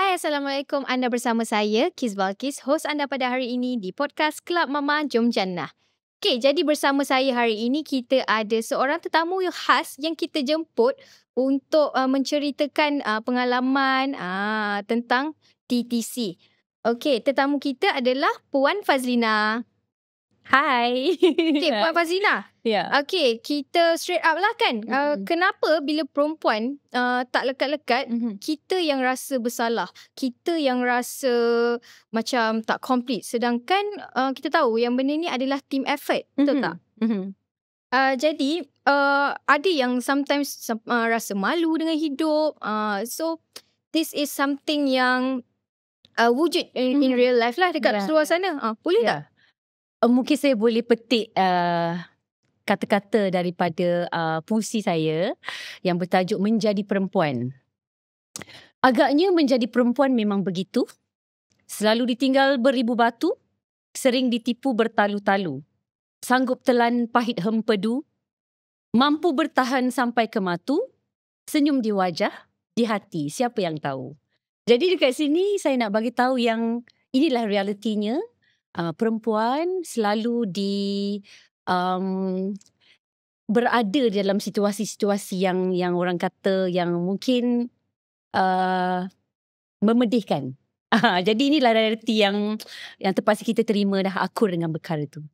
Hai, Assalamualaikum. Anda bersama saya, Kiz Balkis, host anda pada hari ini di podcast Kelab Mama Jom Jannah. Okay, jadi bersama saya hari ini kita ada seorang tetamu yang khas yang kita jemput untuk menceritakan pengalaman tentang TTC. Okay, tetamu kita adalah Puan Fazlina. Hai. Okay, Puan Fazlina. Ya. Okay, kita straight up lah kan. Kenapa bila perempuan tak lekat-lekat, kita yang rasa bersalah. Kita yang rasa macam tak complete. Sedangkan kita tahu yang benda ni adalah team effort. Betul tak? Jadi, ada yang sometimes rasa malu dengan hidup. So, this is something yang wujud in real life lah dekat luar sana. Boleh tak? Mungkin saya boleh petik kata-kata daripada puisi saya yang bertajuk Menjadi Perempuan. Agaknya menjadi perempuan memang begitu. Selalu ditinggal beribu batu, sering ditipu bertalu-talu. Sanggup telan pahit hempedu, mampu bertahan sampai ke matu, senyum di wajah, di hati, siapa yang tahu. Jadi dekat sini saya nak bagi tahu yang inilah realitinya. Perempuan selalu berada dalam situasi-situasi yang orang kata yang mungkin memedihkan. Jadi inilah realiti yang terpaksa kita terima dah akur dengan perkara tu.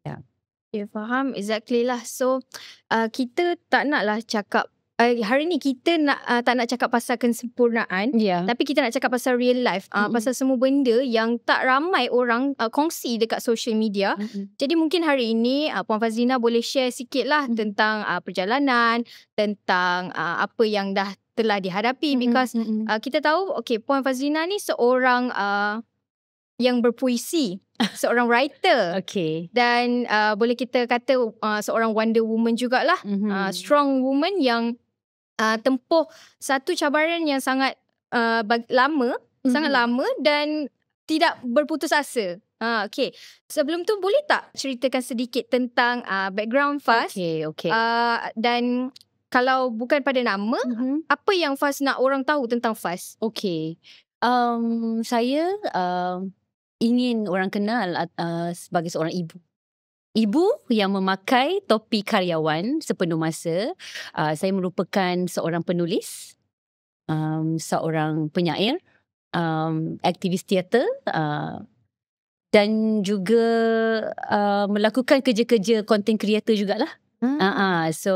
Ya, faham. Exactly lah. So, kita tak naklah cakap hari ni kita tak nak cakap pasal kesempurnaan, tapi kita nak cakap pasal real life, pasal semua benda yang tak ramai orang kongsi dekat social media. Jadi mungkin hari ini Puan Fazlina boleh share sikit lah tentang perjalanan, tentang apa yang dah telah dihadapi, because kita tahu Puan Fazlina ni seorang yang berpuisi, seorang writer. Dan boleh kita kata seorang Wonder Woman jugalah. Strong woman yang tempuh satu cabaran yang sangat lama, sangat lama dan tidak berputus asa. Sebelum tu boleh tak ceritakan sedikit tentang background Faz? Dan kalau bukan pada nama, apa yang Faz nak orang tahu tentang Faz? Saya ingin orang kenal sebagai seorang ibu. Ibu yang memakai topi karyawan sepenuh masa. Saya merupakan seorang penulis, seorang penyair, aktivis teater, dan juga melakukan kerja-kerja content creator jugalah. So,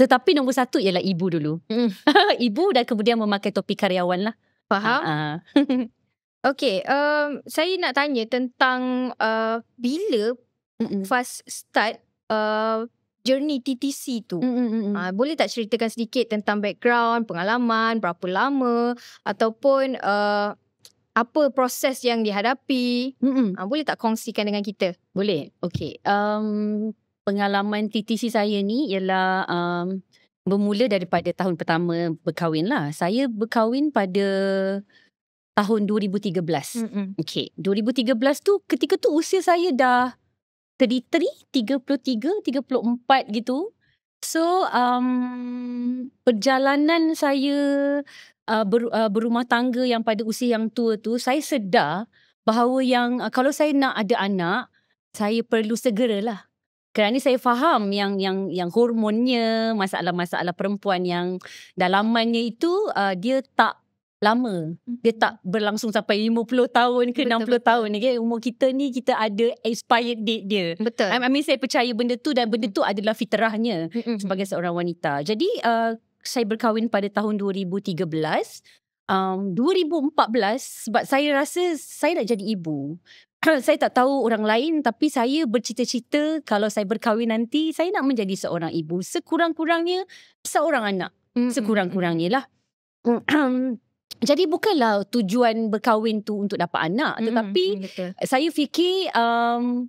tetapi nombor satu ialah ibu dulu. Ibu dan kemudian memakai topi karyawan lah. Faham? Saya nak tanya tentang bila Faz start journey TTC tu. Boleh tak ceritakan sedikit tentang background, pengalaman, berapa lama, ataupun apa proses yang dihadapi? Boleh tak kongsikan dengan kita? Boleh. Pengalaman TTC saya ni ialah bermula daripada tahun pertama berkahwin lah. Saya berkahwin pada tahun 2013. 2013 tu ketika tu usia saya dah 33, 34 gitu. So perjalanan saya berumah tangga yang pada usia yang tua tu, saya sedar bahawa yang kalau saya nak ada anak, saya perlu segeralah. Kerana saya faham yang hormonnya, masalah-masalah perempuan yang dalamannya itu dia tak lama. Dia tak berlangsung sampai 50 tahun ke 60 tahun. Umur kita ni kita ada expired date dia. Saya percaya benda tu dan benda tu adalah fitrahnya sebagai seorang wanita. Jadi saya berkahwin pada tahun 2013. 2014 sebab saya rasa saya nak jadi ibu. Saya tak tahu orang lain, tapi saya bercita-cita kalau saya berkahwin nanti saya nak menjadi seorang ibu. Sekurang-kurangnya seorang anak. Sekurang-kurangnya lah. Jadi bukanlah tujuan berkahwin tu untuk dapat anak, tetapi saya fikir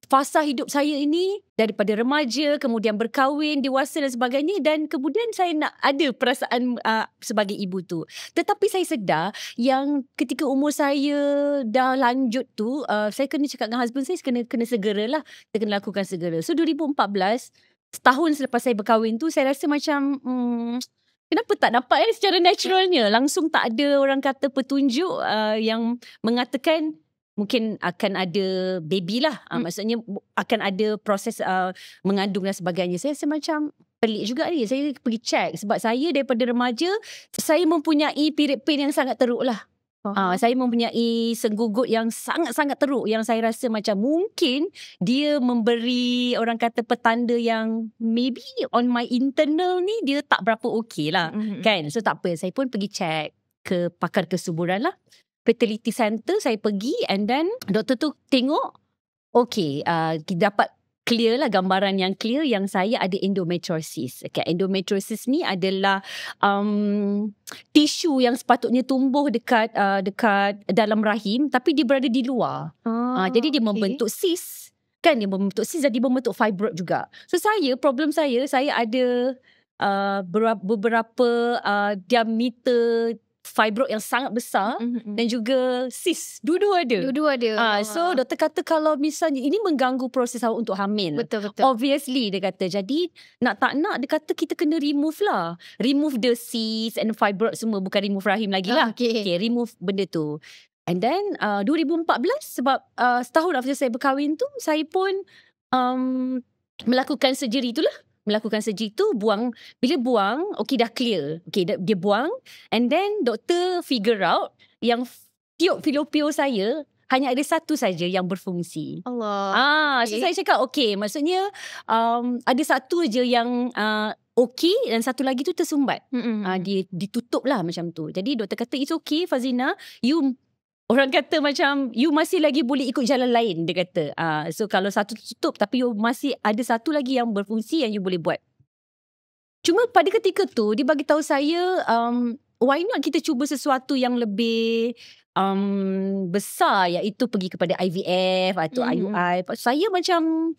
fasa hidup saya ini daripada remaja, kemudian berkahwin, dewasa dan sebagainya, dan kemudian saya nak ada perasaan sebagai ibu tu. Tetapi saya sedar yang ketika umur saya dah lanjut tu, saya kena cakap dengan husband saya, kena segeralah, kita kena lakukan segera. So 2014, setahun selepas saya berkahwin tu, saya rasa macam Kenapa tak dapat secara naturalnya? Langsung tak ada orang kata petunjuk yang mengatakan mungkin akan ada baby lah. Maksudnya akan ada proses mengandung dan sebagainya. Saya rasa macam pelik juga ni. Saya pergi check sebab saya daripada remaja, saya mempunyai period pain yang sangat teruk lah. Saya mempunyai senggugut yang sangat-sangat teruk yang saya rasa macam mungkin dia memberi orang kata petanda yang maybe on my internal ni dia tak berapa okey lah. Kan? So tak apa, saya pun pergi check ke pakar kesuburan lah. Fertility center saya pergi and then doktor tu tengok okey, kita dapat clear lah, gambaran yang clear yang saya ada endometriosis. Okay, endometriosis ni adalah tisu yang sepatutnya tumbuh dekat dalam rahim tapi dia berada di luar. Jadi dia membentuk cyst. Kan dia membentuk cyst dan dia membentuk fibroid juga. So problem saya ada beberapa diameter fibroid yang sangat besar dan juga cyst. Dua-dua ada. So doktor kata kalau misalnya ini mengganggu proses awak untuk hamil. Betul. Obviously dia kata. Jadi nak tak nak dia kata kita kena remove lah. Remove the cyst and fibroid semua. Bukan remove rahim lagi lah. Okay, remove benda tu. And then 2014 sebab setahun after saya berkahwin tu saya pun melakukan surgery tu lah. Melakukan surgery tu, buang. Bila buang, okay dah clear. Okay, dia buang. And then doktor figure out yang tiup fallopian saya hanya ada satu saja yang berfungsi. Allah. So saya cakap okay. Maksudnya ada satu je yang okay dan satu lagi tu tersumbat. Dia ditutup lah macam tu. Jadi doktor kata it's okay Fazina. Orang kata macam you masih lagi boleh ikut jalan lain, dia kata. So kalau satu tutup tapi you masih ada satu lagi yang berfungsi yang you boleh buat. Cuma pada ketika tu dia bagi tahu saya why not kita cuba sesuatu yang lebih besar, iaitu pergi kepada IVF atau IUI. Saya macam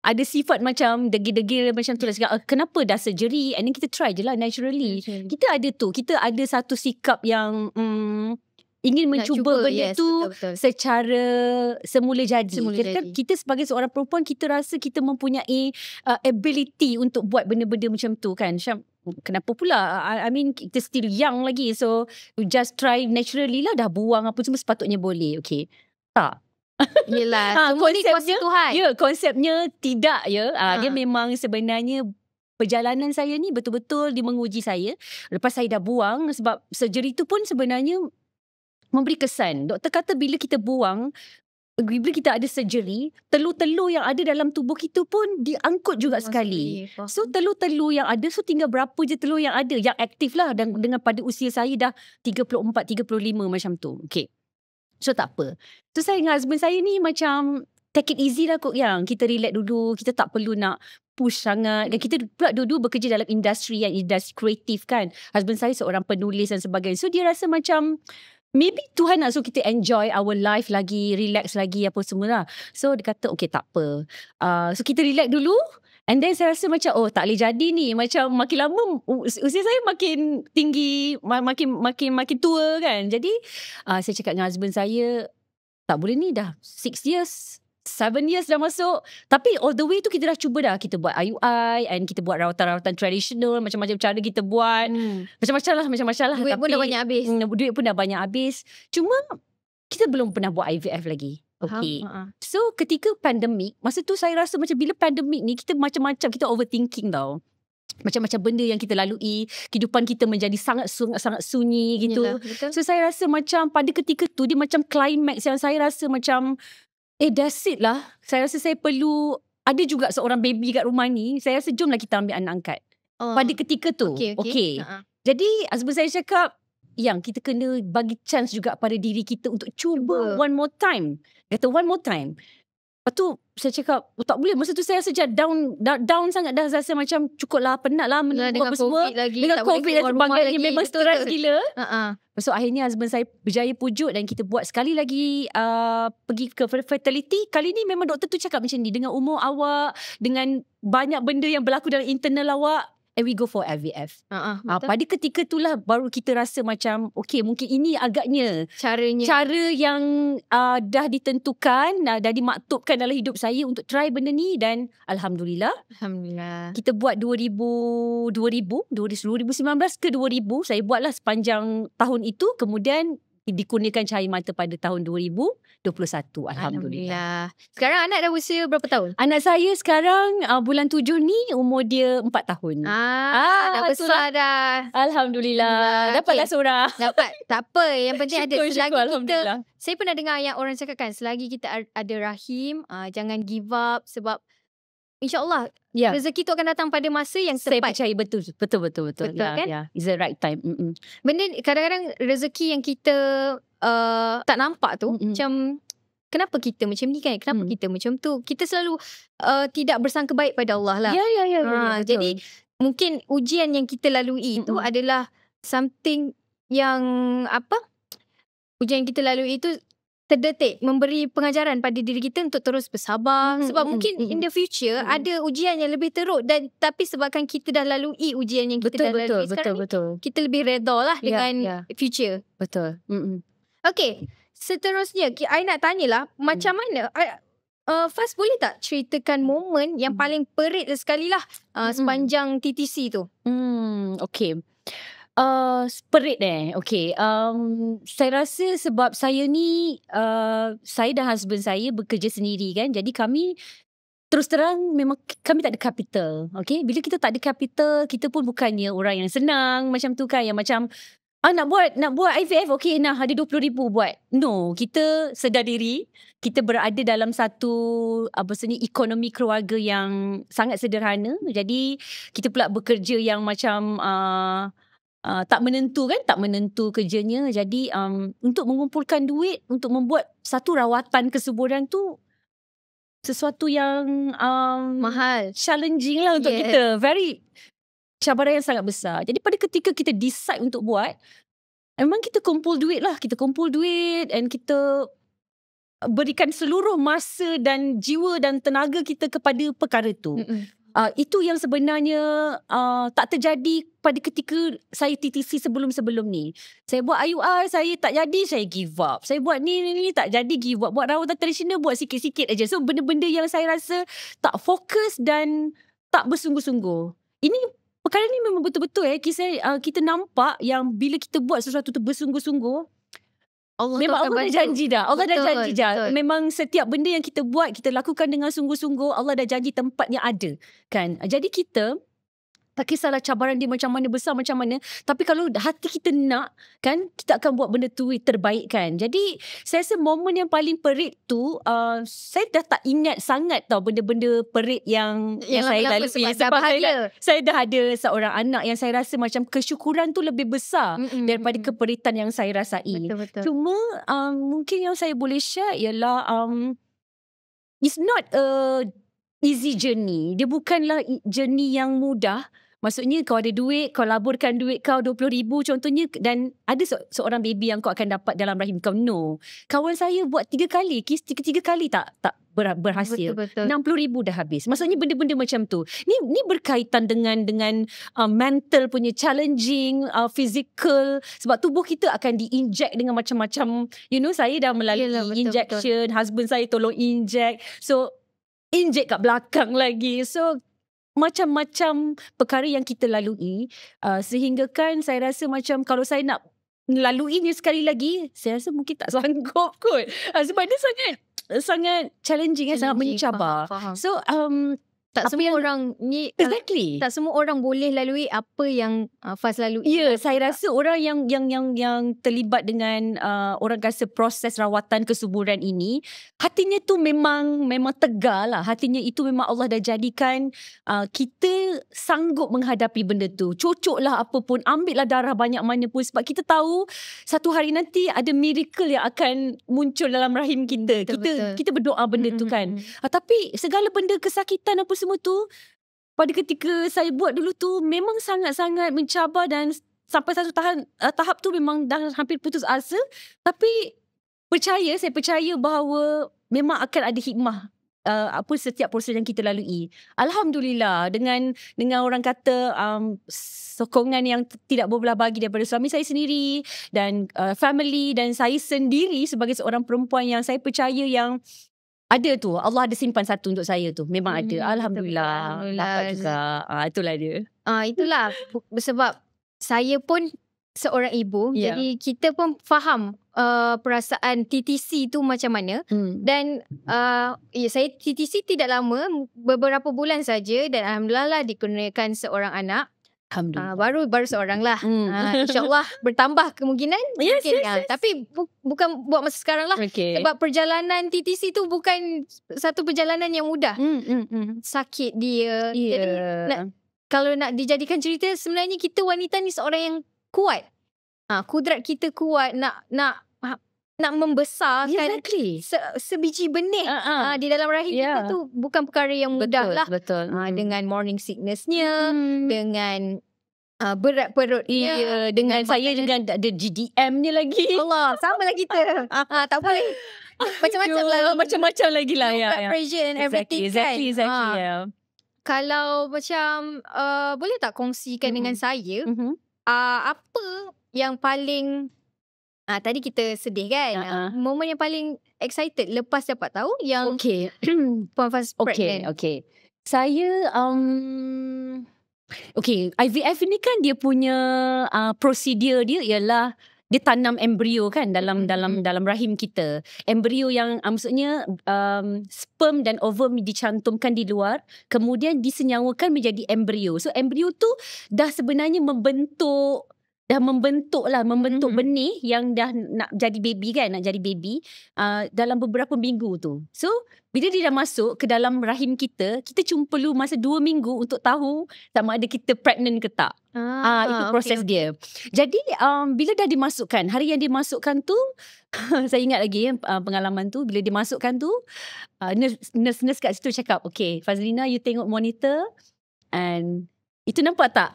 ada sifat macam degil-degil macam tu lah. Kenapa dah surgery and then kita try je lah naturally. Kita ada satu sikap yang ingin mencuba benda tu betul. Secara semula jadi. Kita sebagai seorang perempuan kita rasa kita mempunyai ability untuk buat benda-benda macam tu kan. Kenapa pula? I mean kita still young lagi, so you just try naturally lah. Dah buang apa semua sepatutnya boleh. Okay, tak. Yelah, konsepnya Tuhan. Konsepnya tidak ya. Dia memang sebenarnya perjalanan saya ni betul-betul dia menguji saya. Lepas saya dah buang, sebab surgery tu pun sebenarnya memberi kesan. Doktor kata bila kita buang, bila kita ada surgery, telur-telur yang ada dalam tubuh kita pun diangkut juga sekali. So telur-telur yang ada, so tinggal berapa je telur yang ada, yang aktif lah. Dan dengan pada usia saya dah 34-35 macam tu. Okay. So tak apa. So saya dengan husband saya ni macam take it easy lah kot yang. Kita relax dulu, kita tak perlu nak push sangat. Dan kita pula dulu bekerja dalam industri kreatif kan. Husband saya seorang penulis dan sebagainya. So dia rasa macam maybe Tuhan nak suruh kita enjoy our life lagi, relax lagi apa semua lah. So dia kata okay tak apa. So kita relax dulu. And then saya rasa macam tak boleh jadi ni. Macam makin lama usia saya makin tinggi, makin tua kan. Jadi saya cakap dengan husband saya, tak boleh ni dah 6 years. 7 years dah masuk. Tapi all the way tu kita dah cuba dah. Kita buat IUI and kita buat rawatan-rawatan tradisional. Macam-macam cara kita buat. Macam-macam lah. Duit pun dah banyak habis. Duit pun dah banyak habis. Cuma kita belum pernah buat IVF lagi. Okay. So ketika pandemik, masa tu saya rasa macam bila pandemik ni kita macam-macam, kita overthinking tau. Macam-macam benda yang kita lalui, kehidupan kita menjadi sangat sunyi gitu. Yalah, so saya rasa macam pada ketika tu dia macam climax yang saya rasa macam that's it lah. Saya rasa saya perlu ada juga seorang baby kat rumah ni. Saya rasa jomlah kita ambil anak angkat. Pada ketika tu. Okay. Jadi husband saya cakap, yang kita kena bagi chance juga pada diri kita untuk cuba one more time. Kata one more time. Lepas tu saya cakap tak boleh. Masa tu saya rasa down sangat. Dah rasa macam cukup lah, penat lah dengan COVID lagi. Dengan COVID dan sebagainya. Memang stres gila. So akhirnya husband saya berjaya pujuk dan kita buat sekali lagi pergi ke fertility. Kali ni memang doktor tu cakap macam ni, dengan umur awak, dengan banyak benda yang berlaku dalam internal awak, and we go for IVF. Betul. Pada ketika itulah baru kita rasa macam okay, mungkin ini agaknya cara yang dah ditentukan, dah dimaktubkan dalam hidup saya untuk try benda ni, dan Alhamdulillah kita buat 2019 ke 2000 saya buatlah sepanjang tahun itu, kemudian dikurniakan cahaya mata pada tahun 2021. Alhamdulillah. Sekarang anak dah usia berapa tahun? Anak saya sekarang bulan 7 ni umur dia 4 tahun. Dah besar dah. Alhamdulillah. Dapatlah seorang. Dapat. Tak apa. Yang penting ada selagi Alhamdulillah. Saya pernah dengar yang orang cakapkan selagi kita ada rahim, jangan give up, sebab InsyaAllah rezeki tu akan datang pada masa yang tepat. Saya percaya betul. Betul kan? It's the right time. Benda kadang-kadang rezeki yang kita tak nampak tu, macam kenapa kita macam ni kan? Kenapa kita macam tu? Kita selalu tidak bersangka baik pada Allah lah. Ya. Jadi mungkin ujian yang kita lalui itu adalah something yang ujian yang kita lalui itu terdetik memberi pengajaran pada diri kita untuk terus bersabar, sebab mungkin in the future ada ujian yang lebih teruk, dan tapi sebabkan kita dah lalui ujian yang kita dah lalui sekarang ni, kita lebih reda lah dengan future. Betul. Okay, seterusnya I nak tanyalah macam mana Faz boleh tak ceritakan momen yang paling perit sekali lah sepanjang TTC tu? Okay. Perit okay. Saya rasa sebab saya ni saya dan husband saya bekerja sendiri kan. Jadi kami terus terang memang kami tak ada capital. Okay. Bila kita tak ada capital, kita pun bukannya orang yang senang macam tu kan. Yang macam nak buat IVF, okay, ada 20,000 buat. No, kita sedar diri. Kita berada dalam satu ekonomi keluarga yang sangat sederhana. Jadi kita pula bekerja yang macam tak menentu kerjanya. Jadi untuk mengumpulkan duit untuk membuat satu rawatan kesuburan tu sesuatu yang mahal, challenging lah untuk kita. Very cabaran yang sangat besar. Jadi pada ketika kita decide untuk buat, memang kita kumpul duit and kita berikan seluruh masa dan jiwa dan tenaga kita kepada perkara tu. Itu yang sebenarnya tak terjadi pada ketika saya TTC sebelum-sebelum ni. Saya buat IUR, saya tak jadi, saya give up. Saya buat ni tak jadi, give up. Buat rawatan tradisional, buat sikit-sikit aja. So benda-benda yang saya rasa tak fokus dan tak bersungguh-sungguh. Ini perkara ni memang betul-betul kita nampak yang bila kita buat sesuatu tu bersungguh-sungguh, memang Allah dah janji dah. Memang setiap benda yang kita buat, kita lakukan dengan sungguh-sungguh, Allah dah janji tempatnya ada kan. Jadi kita tak kisahlah cabaran dia macam mana, besar macam mana, tapi kalau hati kita nak kan, kita akan buat benda tu terbaik kan. Jadi saya rasa momen yang paling perit tu, saya dah tak ingat sangat tau benda-benda perit yang saya lalui sebab saya dah ada seorang anak yang saya rasa macam kesyukuran tu lebih besar daripada keperitan yang saya rasai. Betul. Cuma mungkin yang saya boleh share ialah it's not a easy journey. Dia bukanlah journey yang mudah. Maksudnya kau ada duit, kau laburkan duit kau 20,000 contohnya, dan ada seorang baby yang kau akan dapat dalam rahim kau. No. Kawan saya buat 3 kali, tiga kali tak berhasil. Betul. 60,000 dah habis. Maksudnya benda-benda macam tu. Ni berkaitan dengan mental punya challenging, physical, sebab tubuh kita akan di-inject dengan macam-macam. Saya dah melalui injection, husband saya tolong inject. So inject kat belakang lagi. So macam-macam perkara yang kita lalui, sehingga kan saya rasa macam kalau saya nak laluinya sekali lagi, saya rasa mungkin tak sanggup kot. Sebab dia sangat challenging, sangat mencabar. Faham. So tak semua orang ni tak semua orang boleh lalui apa yang Faz lalui. Saya rasa orang yang terlibat dengan orang rasa proses rawatan kesuburan ini, hatinya tu memang tegar lah. Hatinya itu memang Allah dah jadikan kita sanggup menghadapi benda tu. Cocoklah apapun, ambillah darah banyak mana pun, sebab kita tahu satu hari nanti ada miracle yang akan muncul dalam rahim kita. Kita berdoa benda tu kan. Tapi segala benda kesakitan apa semua tu, pada ketika saya buat dulu tu memang sangat-sangat mencabar, dan sampai satu tahap tu memang dah hampir putus asa. Tapi saya percaya bahawa memang akan ada hikmah apa setiap proses yang kita lalui. Alhamdulillah dengan orang kata sokongan yang tidak berbelah bagi daripada suami saya sendiri dan family dan saya sendiri sebagai seorang perempuan yang saya percaya yang ada tu, Allah ada simpan satu untuk saya tu. Memang ada. Alhamdulillah. Dapat juga. Itulah dia. Itulah sebab saya pun seorang ibu. Jadi kita pun faham perasaan TTC tu macam mana. Dan saya TTC tidak lama, beberapa bulan saja, dan alhamdulillah lah dikurniakan seorang anak. Alhamdulillah. Baru seorang lah. InsyaAllah bertambah kemungkinan. Yes. Tapi bukan buat masa sekarang lah. Sebab perjalanan TTC tu bukan satu perjalanan yang mudah. Sakit dia. Jadi kalau nak dijadikan cerita, sebenarnya kita wanita ni seorang yang kuat. Kudrat kita kuat nak membesarkan sebiji benih di dalam rahim kita tu bukan perkara yang mudah lah. Betul. Dengan morning sicknessnya, dengan berat perutnya, dengan saya dengan ada GDM-nya lagi. Allah, sama lah kita. Tak boleh. Macam-macam lagi lah. Blood pressure and everything Exactly. Kalau macam boleh tak kongsikan dengan saya apa yang paling tadi kita sedih kan, momen yang paling excited lepas dapat tahu yang Puan Faz pregnant. Saya IVF ni kan dia punya prosedur dia ialah dia tanam embrio kan dalam rahim kita. Embrio yang maksudnya sperm dan ovum dicantumkan di luar, kemudian disenyawakan menjadi embrio. So embrio tu dah sebenarnya membentuk benih yang dah nak jadi baby kan, dalam beberapa minggu tu. So bila dia dah masuk ke dalam rahim kita cuma perlu masa 2 minggu untuk tahu sama ada kita pregnant ke tak. Itu proses dia. Jadi bila dah dimasukkan, hari yang dimasukkan tu saya ingat lagi pengalaman tu, bila dimasukkan tu nurse kat situ cakap, okay Fazlina, you tengok monitor and itu nampak tak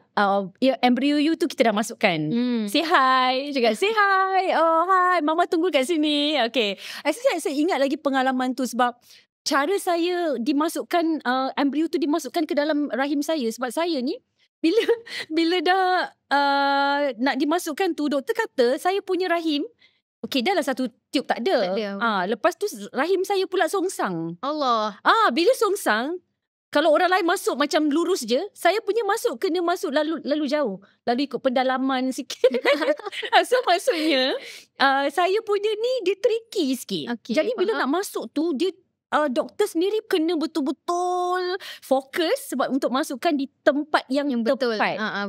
embrio you tu kita dah masukkan. Say hi. Cakap say hi. Oh hi, mama tunggu kat sini. Okay, saya ingat lagi pengalaman tu sebab cara saya dimasukkan embrio tu dimasukkan ke dalam rahim saya. Sebab saya ni bila dah nak dimasukkan tu, doktor kata saya punya rahim dah lah satu tube tak ada. Lepas tu rahim saya pula songsang. Allah. Bila songsang, kalau orang lain masuk macam lurus je, saya punya kena masuk lalu jauh. Lalu ikut pendalaman sikit. So maksudnya saya punya ni dia tricky sikit. Jadi bila nak masuk tu, dia doktor sendiri kena betul-betul fokus sebab untuk masukkan di tempat yang tepat. Betul.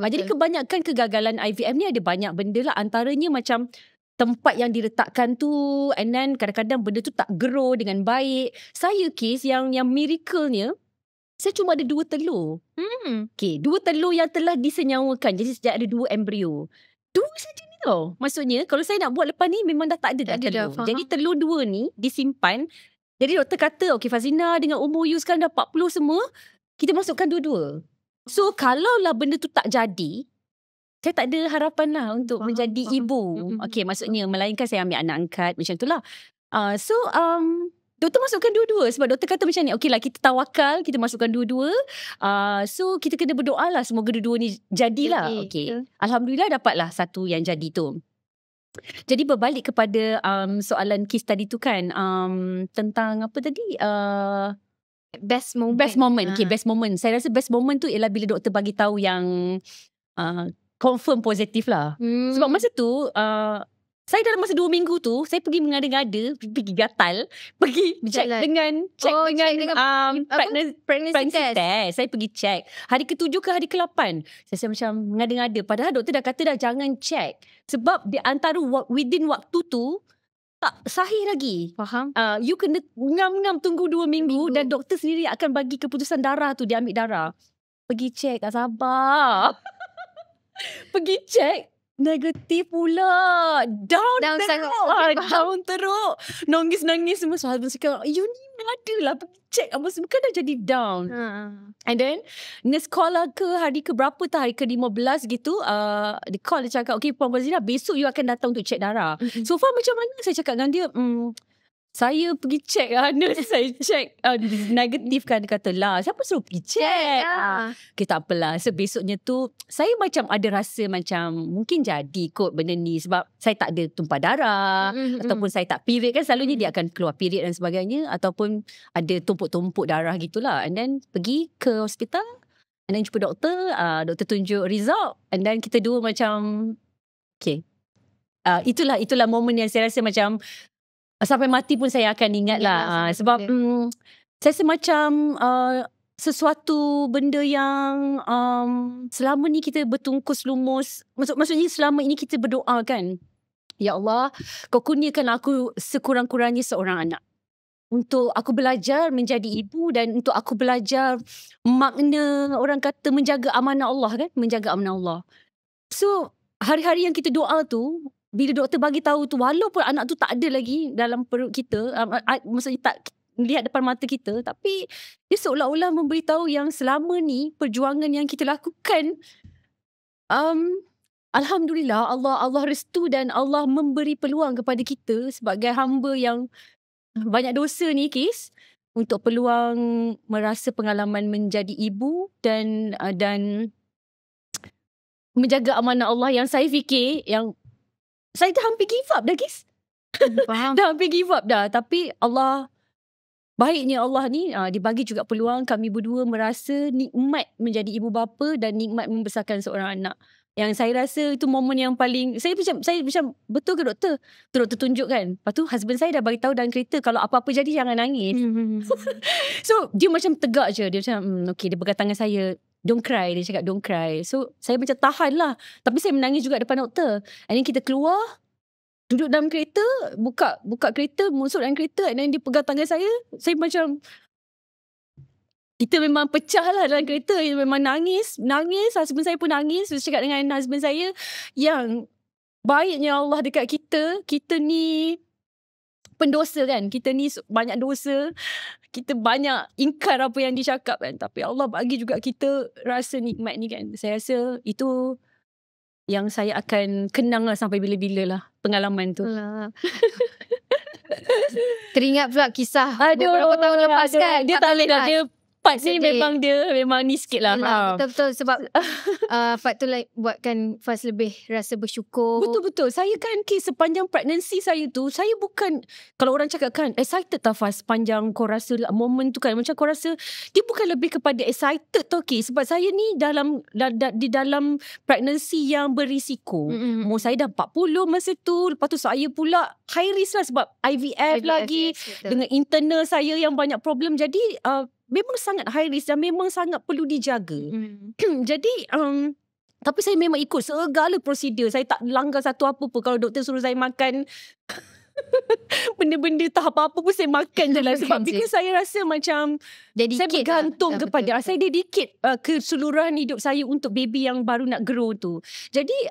Jadi kebanyakan kegagalan IVF ni ada banyak benda lah. Antaranya macam tempat yang diletakkan tu, and then kadang-kadang benda tu tak grow dengan baik. Saya kes yang miracle-nya, saya cuma ada 2 telur. 2 telur yang telah disenyawakan. Jadi sejak ada 2 embrio. 2 saja ni tau. Maksudnya kalau saya nak buat lepas ni memang dah tak ada telur. Jadi telur 2 ni disimpan. Jadi doktor kata, okay Fazlina, dengan umur you sekarang dah 40 semua, kita masukkan 2-2. So kalaulah benda tu tak jadi, saya tak ada harapan lah untuk menjadi ibu. Maksudnya melainkan saya ambil anak angkat macam tu lah. Doktor masukkan 2-2 sebab doktor kata macam ni, okey lah kita tawakal, kita masukkan 2-2. So kita kena berdoa lah semoga 2-2 ni jadilah. Alhamdulillah dapatlah satu yang jadi tu. Jadi berbalik kepada soalan kes tadi tu kan, tentang apa tadi? Best moment. Best moment. Saya rasa best moment tu ialah bila doktor bagi tahu yang confirm positif lah. Sebab masa tu saya dalam masa 2 minggu tu, saya pergi mengada-ngada, pergi gatal, pergi check dengan pregnancy test. Saya pergi check. Hari ke-7 ke hari ke-8. Saya macam mengada-ngada. Padahal doktor dah kata dah jangan check. Sebab di antara within waktu tu, tak sahih lagi. Faham. You kena ngam-ngam tunggu 2 minggu dan doktor sendiri akan bagi keputusan darah tu, dia ambil darah. Pergi check, tak sabar. Pergi check. Negatif pula. Down teruk. Nangis-nangis semua. So husband cakap, you ni ada lah pergi check. Semua kan dah jadi down. And then nurse call lah ke hari ke berapa tu, hari ke 15 gitu. Dia call, dia cakap, okay Puan Fazlina, besok you akan datang untuk check darah. So far macam mana? Saya cakap dengan dia, Saya pergi check nurse saya check negatif kan. Dia kata lah, siapa suruh pergi check? Okay, tak apalah. So besoknya tu saya macam ada rasa macam mungkin jadi kot benda ni sebab saya tak ada tumpah darah ataupun saya tak period kan, selalunya dia akan keluar period dan sebagainya, ataupun ada tumpuk-tumpuk darah gitulah. And then pergi ke hospital and then jumpa doktor, doktor tunjuk result and then kita dua macam okay. Itulah momen yang saya rasa macam sampai mati pun saya akan ingat lah. Sebab saya rasa macam sesuatu benda yang selama ni kita bertungkus lumus. Maksudnya selama ini kita berdoa kan, ya Allah, kau kurniakan aku sekurang-kurangnya seorang anak. Untuk aku belajar menjadi ibu dan untuk aku belajar makna orang kata menjaga amanah Allah kan. Menjaga amanah Allah. So hari-hari yang kita doa tu, bila doktor bagi tahu tu, walaupun anak tu tak ada lagi dalam perut kita, maksudnya tak lihat depan mata kita, tapi dia seolah-olah memberitahu yang selama ni perjuangan yang kita lakukan, alhamdulillah Allah restu dan Allah memberi peluang kepada kita sebagai hamba yang banyak dosa ni Kis, untuk peluang merasa pengalaman menjadi ibu dan menjaga amanah Allah yang saya fikir yang saya dah hampir give up dah Kis. Faham. Dah hampir give up dah. Tapi Allah, baiknya Allah ni dibagi juga peluang kami berdua merasa nikmat menjadi ibu bapa dan nikmat membesarkan seorang anak. Yang saya rasa itu momen yang paling, saya macam betul ke doktor? Tu doktor tunjuk kan. Lepas tu husband saya dah bagi tahu dalam kereta kalau apa-apa jadi jangan nangis. So dia macam tegak je. Dia macam okay, dia pegang tangan saya. Don't cry. Dia cakap don't cry. So saya macam tahan lah. Tapi saya menangis juga depan doktor. And then kita keluar, duduk dalam kereta, buka kereta, masuk dalam kereta, and then dia pegang tangan saya. Saya macam, kita memang pecah lah dalam kereta. Memang nangis. Husband saya pun nangis. Saya cakap dengan husband saya yang baiknya Allah dekat kita. Kita ni pendosa kan. Kita ni banyak dosa. Kita banyak ingkar apa yang dicakap kan. Tapi Allah bagi juga kita rasa nikmat ni kan. Saya rasa itu yang saya akan kenang lah sampai bila-bila lah pengalaman tu. Teringat pula kisah beberapa tahun lepas kan. Dia tak boleh dah. Dia part ni memang ni sikit lah. Betul-betul sebab Fat tu like buatkan Faz lebih rasa bersyukur. Betul-betul. Saya kan sepanjang pregnancy saya tu, saya bukan, kalau orang cakap kan excited tau Faz sepanjang kau rasa moment tu kan, macam kau rasa dia bukan lebih kepada excited tau sebab saya ni di dalam pregnancy yang berisiko. Umur saya dah 40 masa tu. Lepas tu saya pula high risk lah sebab IVF lagi. Yes, dengan internal saya yang banyak problem. Jadi memang sangat high risk dan memang sangat perlu dijaga. Jadi tapi saya memang ikut segala prosedur. Saya tak langgar satu apa pun. Kalau doktor suruh saya makan benda-benda tak apa-apa pun saya makan je lah. Sebab because saya rasa macam saya bergantung kepada betul. Saya dedicate keseluruhan hidup saya untuk baby yang baru nak grow tu. Jadi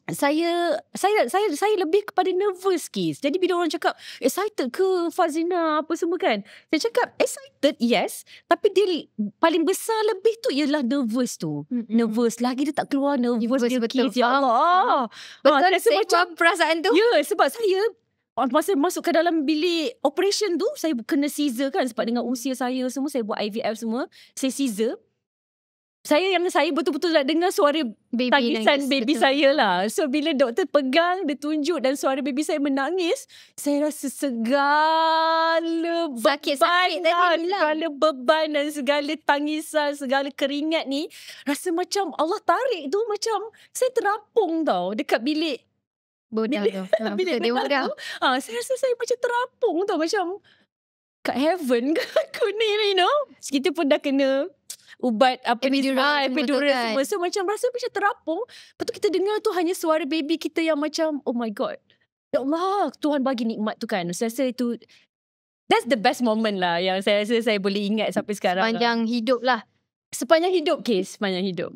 saya lebih kepada nervous Kis. Jadi bila orang cakap excited ke Fazina apa semua kan, saya cakap excited yes, tapi dia paling besar lebih tu ialah nervous tu. Nervous lagi dia tak keluar nervous dia Kis. Ya Allah. Betul saya macam perasaan tu. Ya, sebab saya masa masuk ke dalam bilik operation tu, saya kena caesar kan sebab dengan usia saya semua, saya buat IVF semua, saya caesar. Saya betul-betul nak dengar suara tangisan baby saya lah. So bila doktor pegang, dia tunjuk dan suara baby saya menangis, saya rasa segala beban dan segala tangisan, segala keringat ni, rasa macam Allah tarik tu, macam saya terapung tau dekat bilik bodah tu. Bilik bodah. Saya rasa saya macam terapung tau, macam kat heaven ke aku ni, you know. Kita pun dah kena ubat epidural semua. So macam rasa macam terapung. Lepas tu kita dengar tu hanya suara baby kita yang macam oh my God, ya Allah, Tuhan bagi nikmat tu kan. Saya rasa itu, that's the best moment lah yang saya rasa saya boleh ingat sampai sekarang. Sepanjang hidup lah. Sepanjang hidup sepanjang hidup.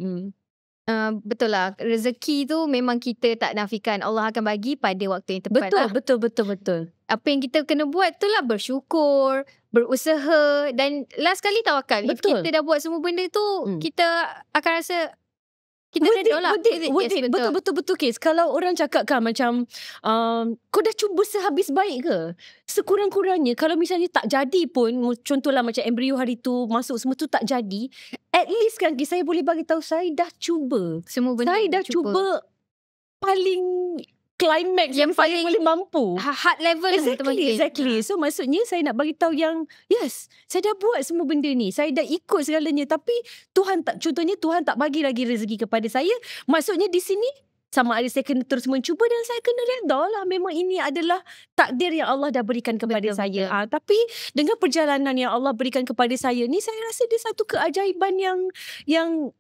Betul lah. Rezeki tu memang kita tak nafikan. Allah akan bagi pada waktu yang tepat. Betul. Apa yang kita kena buat tu lah bersyukur, berusaha, dan last kali tawakal. If kita dah buat semua benda tu, kita akan rasa kita redha lah. Betul kes. Kalau orang cakap kan macam kau dah cuba sehabis baik ke? Sekurang-kurangnya kalau misalnya tak jadi pun, contohlah macam embrio hari tu masuk semua tu tak jadi, at least kan saya boleh bagi tahu saya dah cuba. Semua benda Saya dah cuba paling climax yang paling boleh mampu. Hard level Exactly. So maksudnya saya nak bagi tahu yang yes, saya dah buat semua benda ni. Saya dah ikut segalanya, tapi Tuhan tak bagi lagi rezeki kepada saya. Maksudnya di sini sama ada saya kena terus mencuba dan saya kena redha lah. Memang ini adalah takdir yang Allah dah berikan kepada saya. Tapi dengan perjalanan yang Allah berikan kepada saya ni, saya rasa dia satu keajaiban yang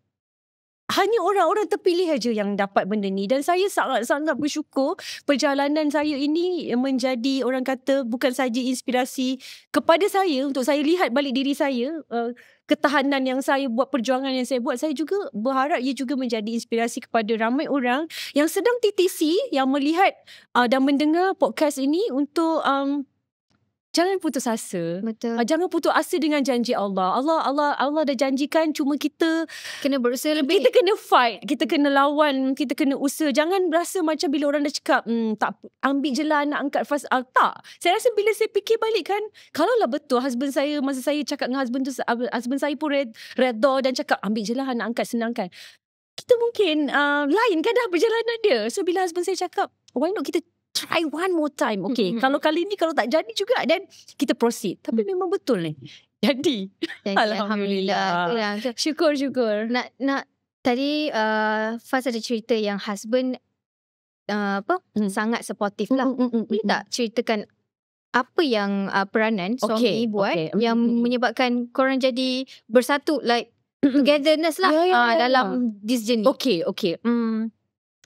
hanya orang-orang terpilih aja yang dapat benda ni. Dan saya sangat-sangat bersyukur perjalanan saya ini menjadi, orang kata, bukan saja inspirasi kepada saya untuk saya lihat balik diri saya, ketahanan yang saya buat, perjuangan yang saya buat. Saya juga berharap ia juga menjadi inspirasi kepada ramai orang yang sedang TTC, yang melihat dan mendengar podcast ini untuk jangan putus asa. Betul. Jangan putus asa dengan janji Allah. Allah dah janjikan, cuma kita kena berusaha lebih. Kita kena fight, kita kena lawan, kita kena usaha. Jangan rasa macam bila orang dah cakap, tak, ambil je lah anak angkat fast. Tak. Saya rasa bila saya fikir balik kan, kalaulah betul husband saya, masa saya cakap dengan husband saya pun redha dan cakap, ambil je lah anak angkat, senangkan. Kita mungkin lain kan dah perjalanan dia. So bila husband saya cakap, why not kita try one more time. Okay, kalau kali ni kalau tak jadi juga, then kita proceed. Tapi memang betul ni. Jadi Alhamdulillah. Syukur. Nak tadi Faz ada cerita yang husband sangat supportive lah. Boleh tak ceritakan apa yang peranan suami buat yang menyebabkan korang jadi bersatu, like togetherness lah dalam this journey? Okay.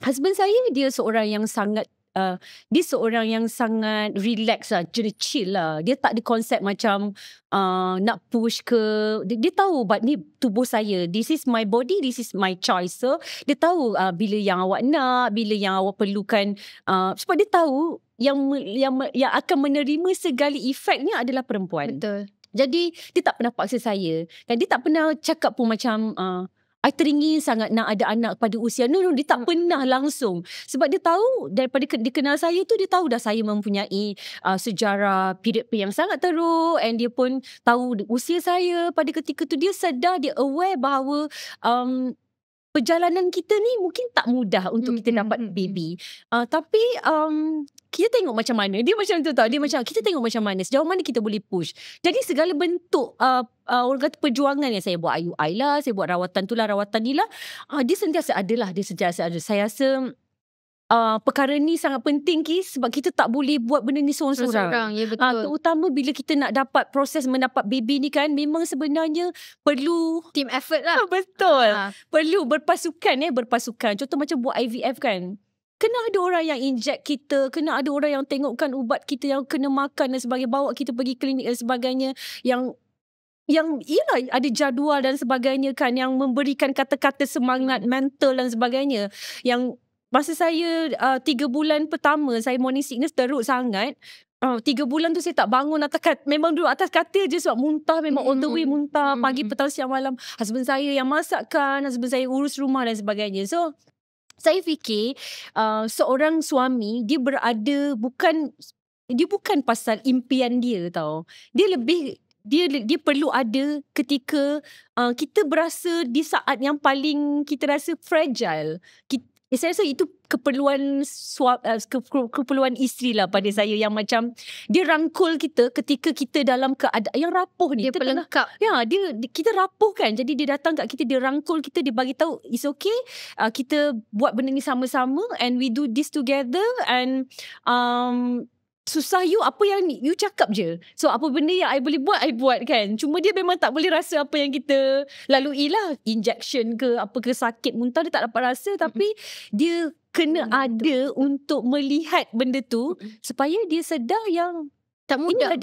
Husband saya, dia seorang yang sangat relax lah, jadi chill lah. Dia tak ada konsep macam nak push ke. Dia tahu ni tubuh saya, this is my body, this is my choice. So dia tahu bila yang awak nak, bila yang awak perlukan, sebab dia tahu yang akan menerima segala efeknya adalah perempuan. Betul. Jadi dia tak pernah paksa saya, dan dia tak pernah cakap pun macam I teringin sangat nak ada anak pada usia. No, dia tak pernah langsung. Sebab dia tahu, daripada dia kenal saya tu, dia tahu dah saya mempunyai sejarah period yang sangat teruk. And dia pun tahu usia saya pada ketika tu. Dia sedar, dia aware bahawa perjalanan kita ni mungkin tak mudah untuk kita dapat baby. Tapi kita tengok macam mana. Dia macam tu tau. Dia macam, kita tengok macam mana, sejauh mana kita boleh push. Jadi segala bentuk orang kata perjuangan yang saya buat, IUI lah, saya buat rawatan tu lah, rawatan ni lah, dia sentiasa ada lah. Saya rasa perkara ni sangat penting sebab kita tak boleh buat benda ni seorang-seorang. Ya, betul. Terutama bila kita nak dapat proses mendapat baby ni kan, memang sebenarnya perlu team effort lah. Betul. Perlu berpasukan. Contoh macam buat IVF kan, kena ada orang yang inject kita, kena ada orang yang tengokkan ubat kita, yang kena makan dan sebagainya, bawa kita pergi klinik dan sebagainya, yang ialah ada jadual dan sebagainya kan, yang memberikan kata-kata semangat mental dan sebagainya. Yang masa saya 3 bulan pertama, saya morning sickness teruk sangat. 3 bulan tu saya tak bangun atas memang duduk atas katil je sebab muntah, memang all the way muntah, pagi, petang, siang, malam. Husband saya yang masakkan, husband saya urus rumah dan sebagainya. So saya fikir seorang suami, dia bukan pasal impian dia tau. Dia perlu ada ketika kita berasa di saat yang paling kita rasa fragile. Saya rasa itu keperluan isteri lah pada saya, yang macam dia rangkul kita ketika kita dalam keadaan yang rapuh ni. Dia pelengkap. Kita rapuh kan. Jadi dia datang kat kita, dia rangkul kita, dia bagi tahu it's okay. Kita buat benda ni sama-sama and we do this together, and susah you, apa yang you cakap je. So apa benda yang I boleh buat, I buat kan. Cuma dia memang tak boleh rasa apa yang kita lalui lah. Injection ke apa ke, sakit, muntah, dia tak dapat rasa. Tapi dia kena ada untuk melihat benda tu supaya dia sedar yang tak mudah.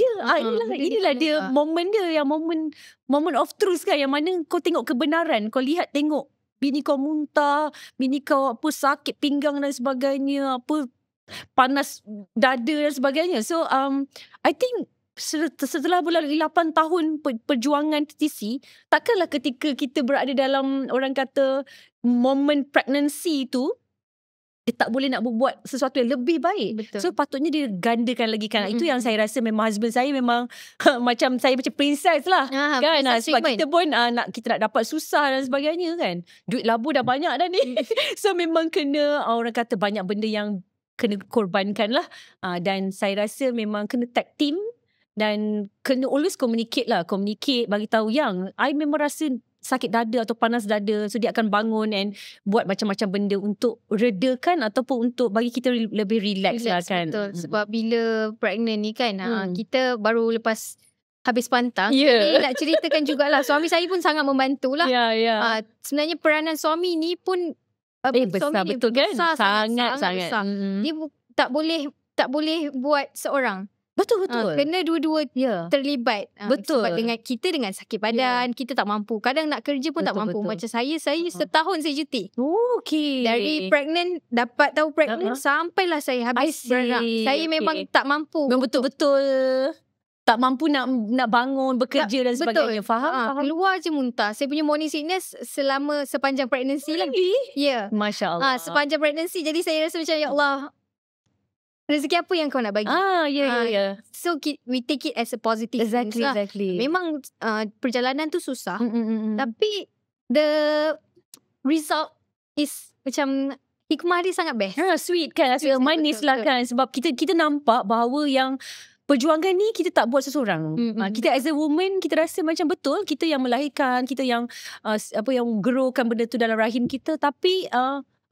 Inilah dia moment dia, yang moment of truth kan, yang mana kau tengok kebenaran, kau tengok bini kau muntah, bini kau apa sakit pinggang dan sebagainya, apa panas dada dan sebagainya. So I think setelah melalui 8 tahun perjuangan TTC, takkanlah ketika kita berada dalam, orang kata, moment pregnancy tu dia tak boleh nak berbuat sesuatu yang lebih baik. Betul. So patutnya dia gandakan lagi kan. Itu yang saya rasa memang husband saya memang macam saya macam princess lah. Kan. Sebab kita pun kita nak dapat susah dan sebagainya kan. Duit labu dah banyak dah ni. So memang kena orang kata banyak benda yang kena korbankan lah. Dan saya rasa memang kena tag team. Dan kena always communicate lah. Communicate, bagi tahu yang I memang rasa sakit dada atau panas dada. So dia akan bangun and buat macam-macam benda untuk redakan ataupun untuk bagi kita lebih relax lah kan. Betul. Sebab bila pregnant ni kan, kita baru lepas habis pantang. Jadi nak ceritakan jugalah. Suami saya pun sangat membantulah. Sebenarnya peranan suami ni pun besar, betul kan? Sangat. Dia tak boleh buat seorang. Betul. Kena dua-dua terlibat. Betul. Sebab dengan sakit badan, kita tak mampu. Kadang nak kerja pun tak mampu. Macam saya setahun saya cuti. Okay. Dari pregnant, dapat tahu pregnant, sampailah saya habis beranak. Saya memang tak mampu. Betul-betul. Tak mampu nak bangun, bekerja dan sebagainya. Faham? Keluar je muntah. Saya punya morning sickness sepanjang pregnancy lagi. Ya. Masya Allah. Sepanjang pregnancy. Jadi saya rasa macam, ya Allah, rezeki apa yang kau nak bagi? So we take it as a positive. Exactly. Memang perjalanan tu susah. Tapi the result is macam hikmah dia sangat best. Sweet kan? Manis lah kan? Sebab kita nampak bahawa yang perjuangan ni kita tak buat seseorang. Kita as a woman, kita rasa macam betul kita yang melahirkan, kita yang yang growkan benda tu dalam rahim kita. Tapi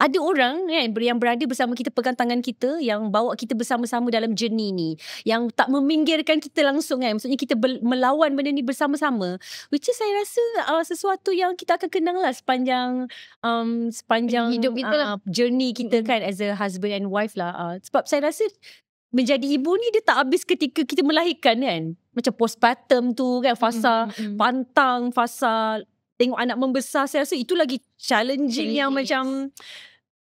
ada orang kan yang berada bersama kita, pegang tangan kita, yang bawa kita bersama-sama dalam journey ni, yang tak meminggirkan kita langsung kan. Maksudnya kita melawan benda ni bersama-sama, which is saya rasa sesuatu yang kita akan kenang lah sepanjang hidup kita lah. Journey kita kan as a husband and wife lah. Sebab saya rasa menjadi ibu ni dia tak habis ketika kita melahirkan kan. Macam postpartum tu kan, fasa pantang, fasa tengok anak membesar. Saya rasa itu lagi challenging yang macam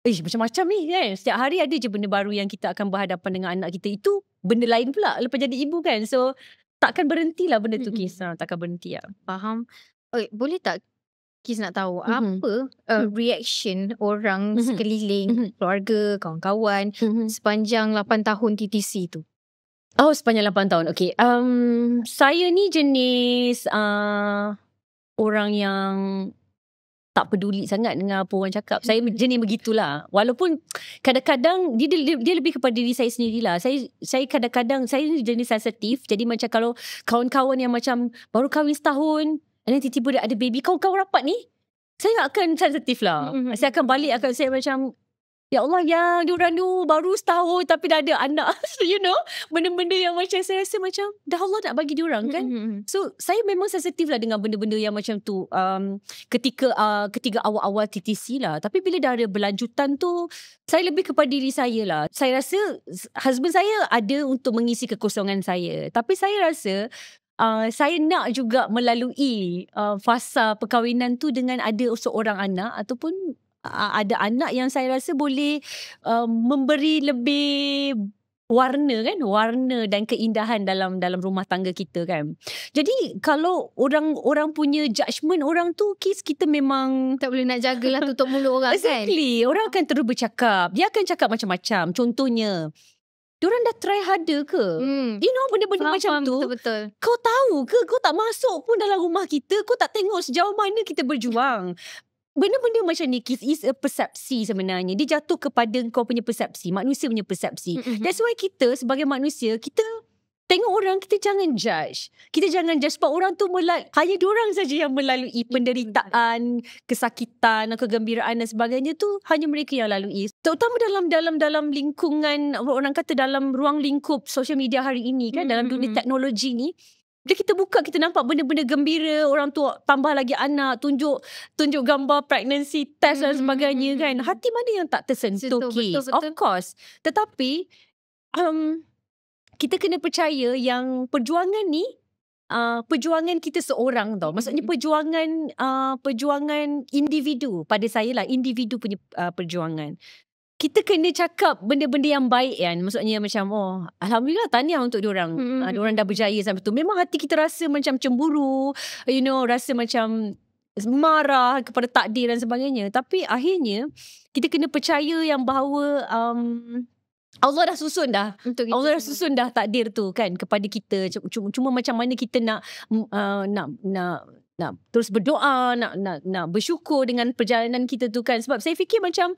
macam-macam ni kan. Setiap hari ada je benda baru yang kita akan berhadapan dengan anak kita. Itu benda lain pula lepas jadi ibu kan. So takkan berhentilah benda tu kisah. Takkan berhenti lah. Faham. Boleh tak Kis nak tahu apa reaction orang sekeliling, keluarga, kawan-kawan sepanjang 8 tahun TTC tu? Sepanjang 8 tahun. Okay. Saya ni jenis orang yang tak peduli sangat dengan apa orang cakap. Saya jenis begitulah. Walaupun kadang-kadang dia lebih kepada diri saya sendirilah. Saya kadang-kadang saya jenis sensitif. Jadi macam kalau kawan-kawan yang macam baru kahwin setahun, and then tiba-tiba ada baby, kawan-kawan rapat ni, saya akan sensitif lah. Saya akan balik, saya macam, ya Allah, yang diorang tu baru setahun tapi dah ada anak. You know, benda-benda yang macam saya rasa macam dah Allah nak bagi diorang kan. So saya memang sensitif lah dengan benda-benda yang macam tu ketika awal-awal TTC lah. Tapi bila dah ada berlanjutan tu, saya lebih kepada diri saya lah. Saya rasa husband saya ada untuk mengisi kekosongan saya. Tapi saya rasa saya nak juga melalui fasa perkahwinan tu dengan ada seorang anak ataupun ada anak yang saya rasa boleh memberi lebih warna dan keindahan dalam rumah tangga kita kan. Jadi kalau orang punya judgement orang tu, kita memang tak boleh nak jagalah tutup mulut orang kan. Exactly. Orang akan terus bercakap. Dia akan cakap macam-macam. Contohnya, diorang dah try harder ke? You know, benda-benda macam tu. Betul. Kau tahu ke? Kau tak masuk pun dalam rumah kita. Kau tak tengok sejauh mana kita berjuang. Benda-benda macam ni is a persepsi sebenarnya. Dia jatuh kepada kau punya persepsi. Manusia punya persepsi. That's why kita sebagai manusia, kita tengok orang, kita jangan judge. Kita jangan judge sebab orang tu hanya diorang saja yang melalui penderitaan, kesakitan, kegembiraan dan sebagainya tu, hanya mereka yang lalui. Terutama dalam lingkungan, orang kata dalam ruang lingkup social media hari ini kan, dalam dunia teknologi ni. Bila kita buka, kita nampak benda-benda gembira, orang tu tambah lagi anak, tunjuk gambar pregnancy test dan sebagainya kan. Hati mana yang tak tersentuh, Kis? Of course. Tetapi kita kena percaya yang perjuangan ni perjuangan kita seorang tau. Maksudnya perjuangan individu. Pada saya lah, individu punya perjuangan. Kita kena cakap benda-benda yang baik kan. Maksudnya macam, alhamdulillah, tahniah untuk diorang. Diorang dah berjaya sampai tu. Memang hati kita rasa macam cemburu, you know, rasa macam marah kepada takdir dan sebagainya. Tapi akhirnya kita kena percaya yang bahawa Allah dah susun dah. Allah dah susun dah takdir tu kan kepada kita. Cuma macam mana kita nak terus berdoa, nak bersyukur dengan perjalanan kita tu kan. Sebab saya fikir macam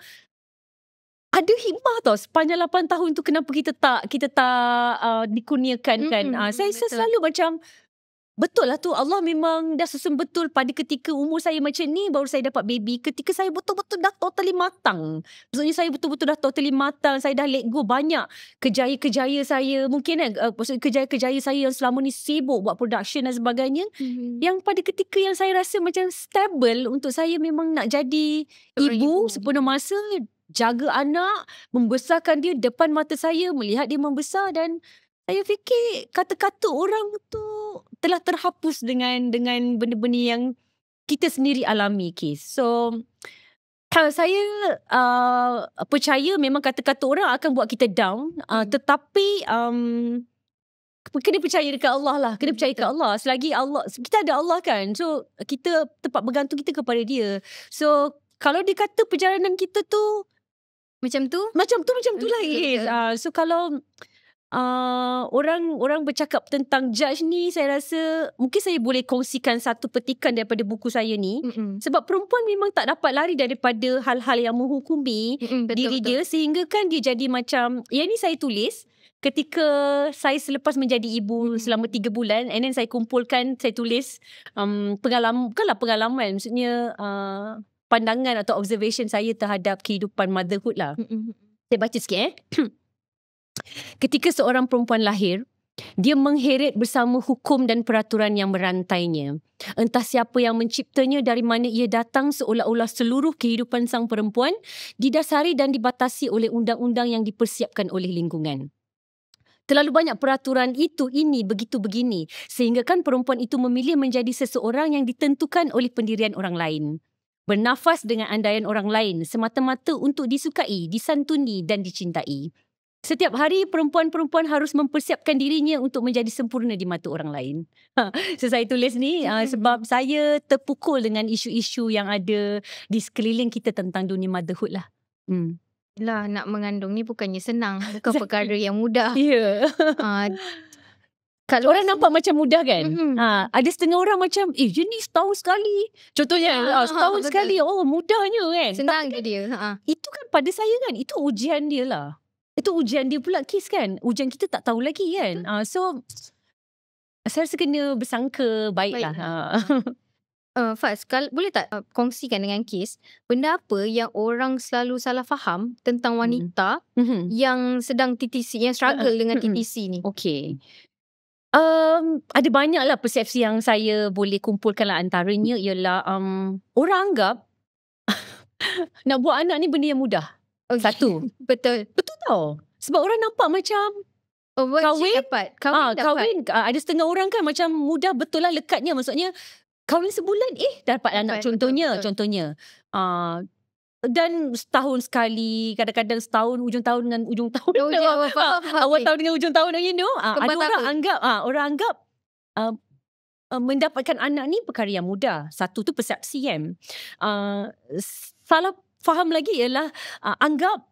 ada hikmah tau sepanjang 8 tahun tu, kenapa kita tak dikurniakan kan. Saya selalu macam betul lah tu, Allah memang dah susun betul pada ketika umur saya macam ni baru saya dapat baby. Ketika saya betul-betul dah totally matang. Maksudnya saya betul-betul dah totally matang. Saya dah let go banyak kejaya-kejaya saya. Mungkin kan maksudnya kejaya-kejaya saya yang selama ni sibuk buat production dan sebagainya. Yang pada ketika yang saya rasa macam stable untuk saya memang nak jadi ibu sepenuh masa, jaga anak, membesarkan dia depan mata saya, melihat dia membesar. Dan saya fikir kata-kata orang tu telah terhapus dengan benda-benda yang kita sendiri alami, Kis. So saya percaya memang kata-kata orang akan buat kita down, tetapi kena percaya dekat Allah lah. Kena percaya dekat Allah. Selagi Allah, kita ada Allah kan, so kita tempat bergantung kita kepada dia. So kalau dia kata perjalanan kita tu macam tu lah, Kis. So kalau orang bercakap tentang judge ni, saya rasa mungkin saya boleh kongsikan satu petikan daripada buku saya ni. Sebab perempuan memang tak dapat lari daripada hal-hal yang menghukumi diri dia, sehingga kan dia jadi macam, yang ni saya tulis ketika saya selepas menjadi ibu selama 3 bulan, and then saya kumpulkan, saya tulis pengalaman, bukanlah pengalaman, maksudnya pandangan atau observation saya terhadap kehidupan motherhood lah. Saya baca sikit Ketika seorang perempuan lahir, dia mengheret bersama hukum dan peraturan yang merantainya. Entah siapa yang menciptanya, dari mana ia datang, seolah-olah seluruh kehidupan sang perempuan didasari dan dibatasi oleh undang-undang yang dipersiapkan oleh lingkungan. Terlalu banyak peraturan itu, ini, begitu, begini, sehingga kan perempuan itu memilih menjadi seseorang yang ditentukan oleh pendirian orang lain. Bernafas dengan andaian orang lain semata-mata untuk disukai, disantuni dan dicintai. Setiap hari perempuan-perempuan harus mempersiapkan dirinya untuk menjadi sempurna di mata orang lain. So saya tulis ni sebab saya terpukul dengan isu-isu yang ada di sekeliling kita tentang dunia motherhood lah. Lah, nak mengandung ni bukannya senang, bukan perkara yang mudah. Ya. Kalau orang nampak macam mudah kan. Ada setengah orang macam dia ni setahun sekali. Contohnya setahun sekali. Oh, mudahnya kan. Senang je dia. Itu kan pada saya kan, itu ujian dia lah. Itu ujian dia pula, Kis kan. Ujian kita tak tahu lagi kan. So saya rasa kena bersangka baiklah. Faz, boleh tak kongsikan dengan Kis benda apa yang orang selalu salah faham tentang wanita yang sedang TTC, yang struggle dengan TTC ni? Okay. Ada banyak lah persepsi yang saya boleh kumpulkan lah. Antaranya ialah orang anggap nak buat anak ni benda yang mudah. Satu. Betul tau. Sebab orang nampak macam kahwin ada setengah orang kan macam mudah, betul lah, lekatnya. Maksudnya kahwin sebulan dapat anak, contohnya. Dan setahun sekali, kadang-kadang setahun, ujung tahun dengan ujung tahun. Awal tahun dengan ujung tahun, you know. Ada orang anggap mendapatkan anak ni perkara yang mudah. Satu tu persepsi kan. Salah faham lagi ialah anggap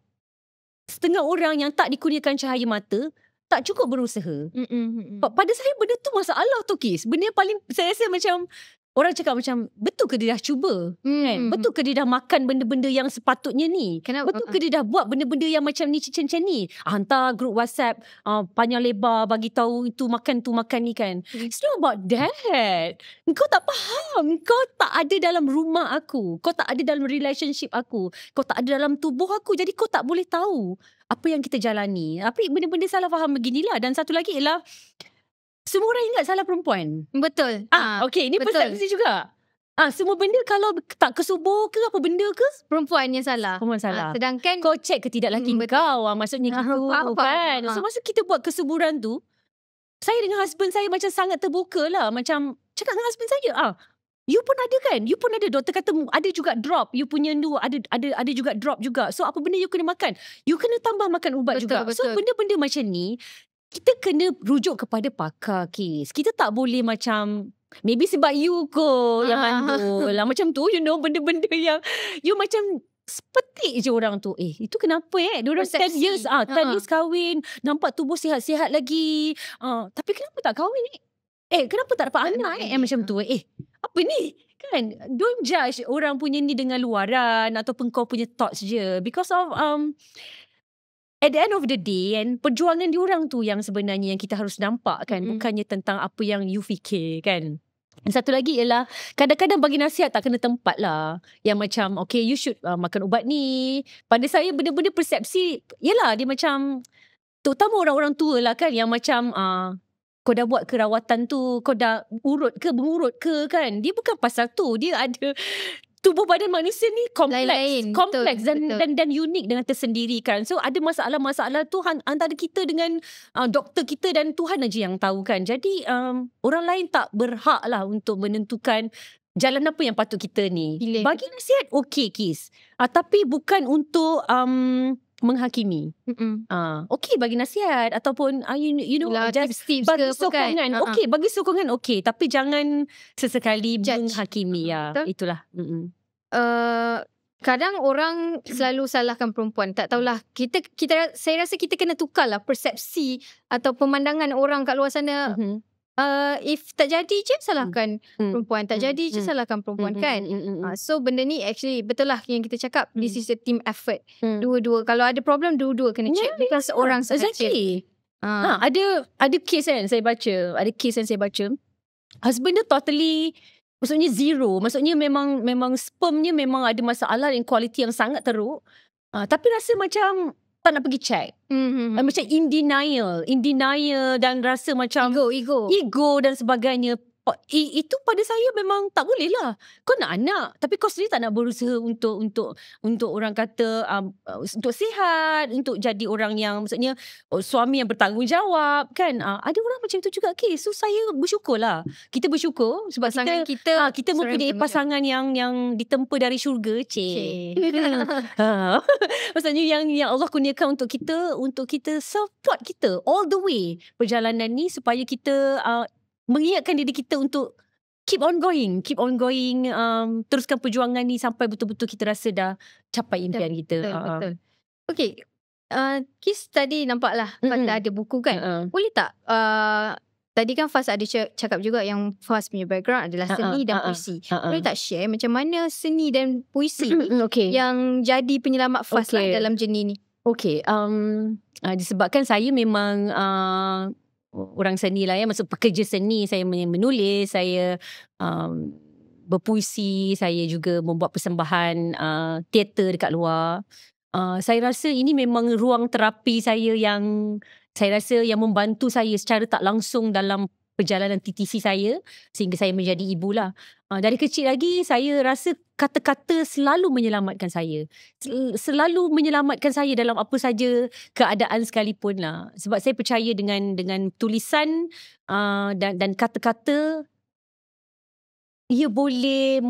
setengah orang yang tak dikurniakan cahaya mata tak cukup berusaha. Pada saya benda tu masalah tu, Kis. Benda yang paling saya rasa macam orang cakap macam, betul ke dia dah cuba? Kan? Betul ke dia dah makan benda-benda yang sepatutnya ni? Betul ke dia dah buat benda-benda yang macam ni, macam ni? Hantar grup WhatsApp panjang lebar bagi tahu itu makan tu makan ni kan. It's not about that. Kau tak faham. Kau tak ada dalam rumah aku. Kau tak ada dalam relationship aku. Kau tak ada dalam tubuh aku. Jadi kau tak boleh tahu apa yang kita jalani. Tapi benda-benda salah faham beginilah. Dan satu lagi ialah semua orang ingat salah perempuan. Betul. Okay, ini persepsi juga. Semua benda kalau tak kesubur ke apa benda ke, perempuan yang salah. Perempuan salah. Sedangkan kau cek ke tidak laki kau. Maksudnya gitu kan. So masa kita buat kesuburan tu, saya dengan husband saya macam sangat terbuka lah. Macam cakap dengan husband saya, you pun ada kan? You pun ada, doktor kata ada juga drop. You punya tu ada juga drop juga. So apa benda you kena makan? You kena tambah makan ubat juga. So benda-benda macam ni kita kena rujuk kepada pakar, Kis. Kita tak boleh macam maybe sebab you kot yang handle lah. Macam tu, benda-benda yang you macam sepetik je orang tu. Itu kenapa diorang 10 years 10 years kahwin, nampak tubuh sihat-sihat lagi. Tapi kenapa tak kahwin ni? Kenapa tak dapat anak macam tu? Apa ni? Kan? Don't judge orang punya ni dengan luaran ataupun kau punya thoughts je. Because of at the end of the day kan, perjuangan diorang tu yang sebenarnya yang kita harus nampak kan. Bukannya tentang apa yang you fikir kan. Dan satu lagi ialah kadang-kadang bagi nasihat tak kena tempat lah. Yang macam okay, you should makan ubat ni. Pada saya benda-benda persepsi, yelah dia macam, terutama orang-orang tua lah kan, yang macam kau dah buat kerawatan tu, kau dah mengurut ke kan. Dia bukan pasal tu, dia ada tubuh badan manusia ni kompleks dan unik dengan tersendiri kan. So ada masalah-masalah tu antara kita dengan doktor kita dan Tuhan aja yang tahu kan. Jadi orang lain tak berhak lah untuk menentukan jalan apa yang patut kita ni. Bagi nasihat okay Kis, tapi bukan untuk menghakimi. Okay bagi nasihat ataupun you know just bagi sokongan. Okay bagi sokongan okay, tapi jangan sesekali menghakimi ya. Itulah. Kadang orang selalu salahkan perempuan. Tak tahulah, saya rasa kita kena tukarlah persepsi atau pemandangan orang kat luar sana. If tak jadi je salahkan perempuan, tak jadi je salahkan perempuan kan. So benda ni actually betul lah yang kita cakap, this is a team effort. Dua-dua, kalau ada problem dua-dua kena check. Bukan seorang sahaja. Exactly. Ada case yang saya baca, husband dia totally, maksudnya zero, maksudnya memang spermnya memang ada masalah dan kualiti yang sangat teruk. Tapi rasa macam tak nak pergi check. Macam in denial dan rasa macam ego dan sebagainya. Itu pada saya memang tak boleh lah. Kau nak anak tapi kau sendiri tak nak berusaha untuk orang kata untuk sihat, untuk jadi orang yang maksudnya suami yang bertanggungjawab kan. Ada orang macam tu juga. Okay, so saya bersyukur lah. Kita bersyukur sebab kita mempunyai pasangan yang ditempa dari syurga. Maksudnya yang Allah kurniakan untuk kita support kita all the way perjalanan ni, supaya kita mengingatkan diri kita untuk keep on going, teruskan perjuangan ni sampai betul-betul kita rasa dah capai impian kita. Betul. Okay, Kis tadi nampaklah dah ada buku kan. Boleh tak tadi kan Faz ada cakap juga yang Faz punya background adalah seni dan puisi. Boleh tak share macam mana seni dan puisi yang jadi penyelamat Faz lah dalam journey ni? Okay, disebabkan saya memang orang seni lah ya, maksud pekerja seni. Saya menulis, saya berpuisi, saya juga membuat persembahan teater dekat luar. Saya rasa ini memang ruang terapi saya yang saya rasa yang membantu saya secara tak langsung dalam perjalanan TTC saya sehingga saya menjadi ibu lah. Dari kecil lagi saya rasa kata-kata selalu menyelamatkan saya. Selalu menyelamatkan saya dalam apa saja keadaan sekalipun lah. Sebab saya percaya dengan tulisan dan kata-kata, ia boleh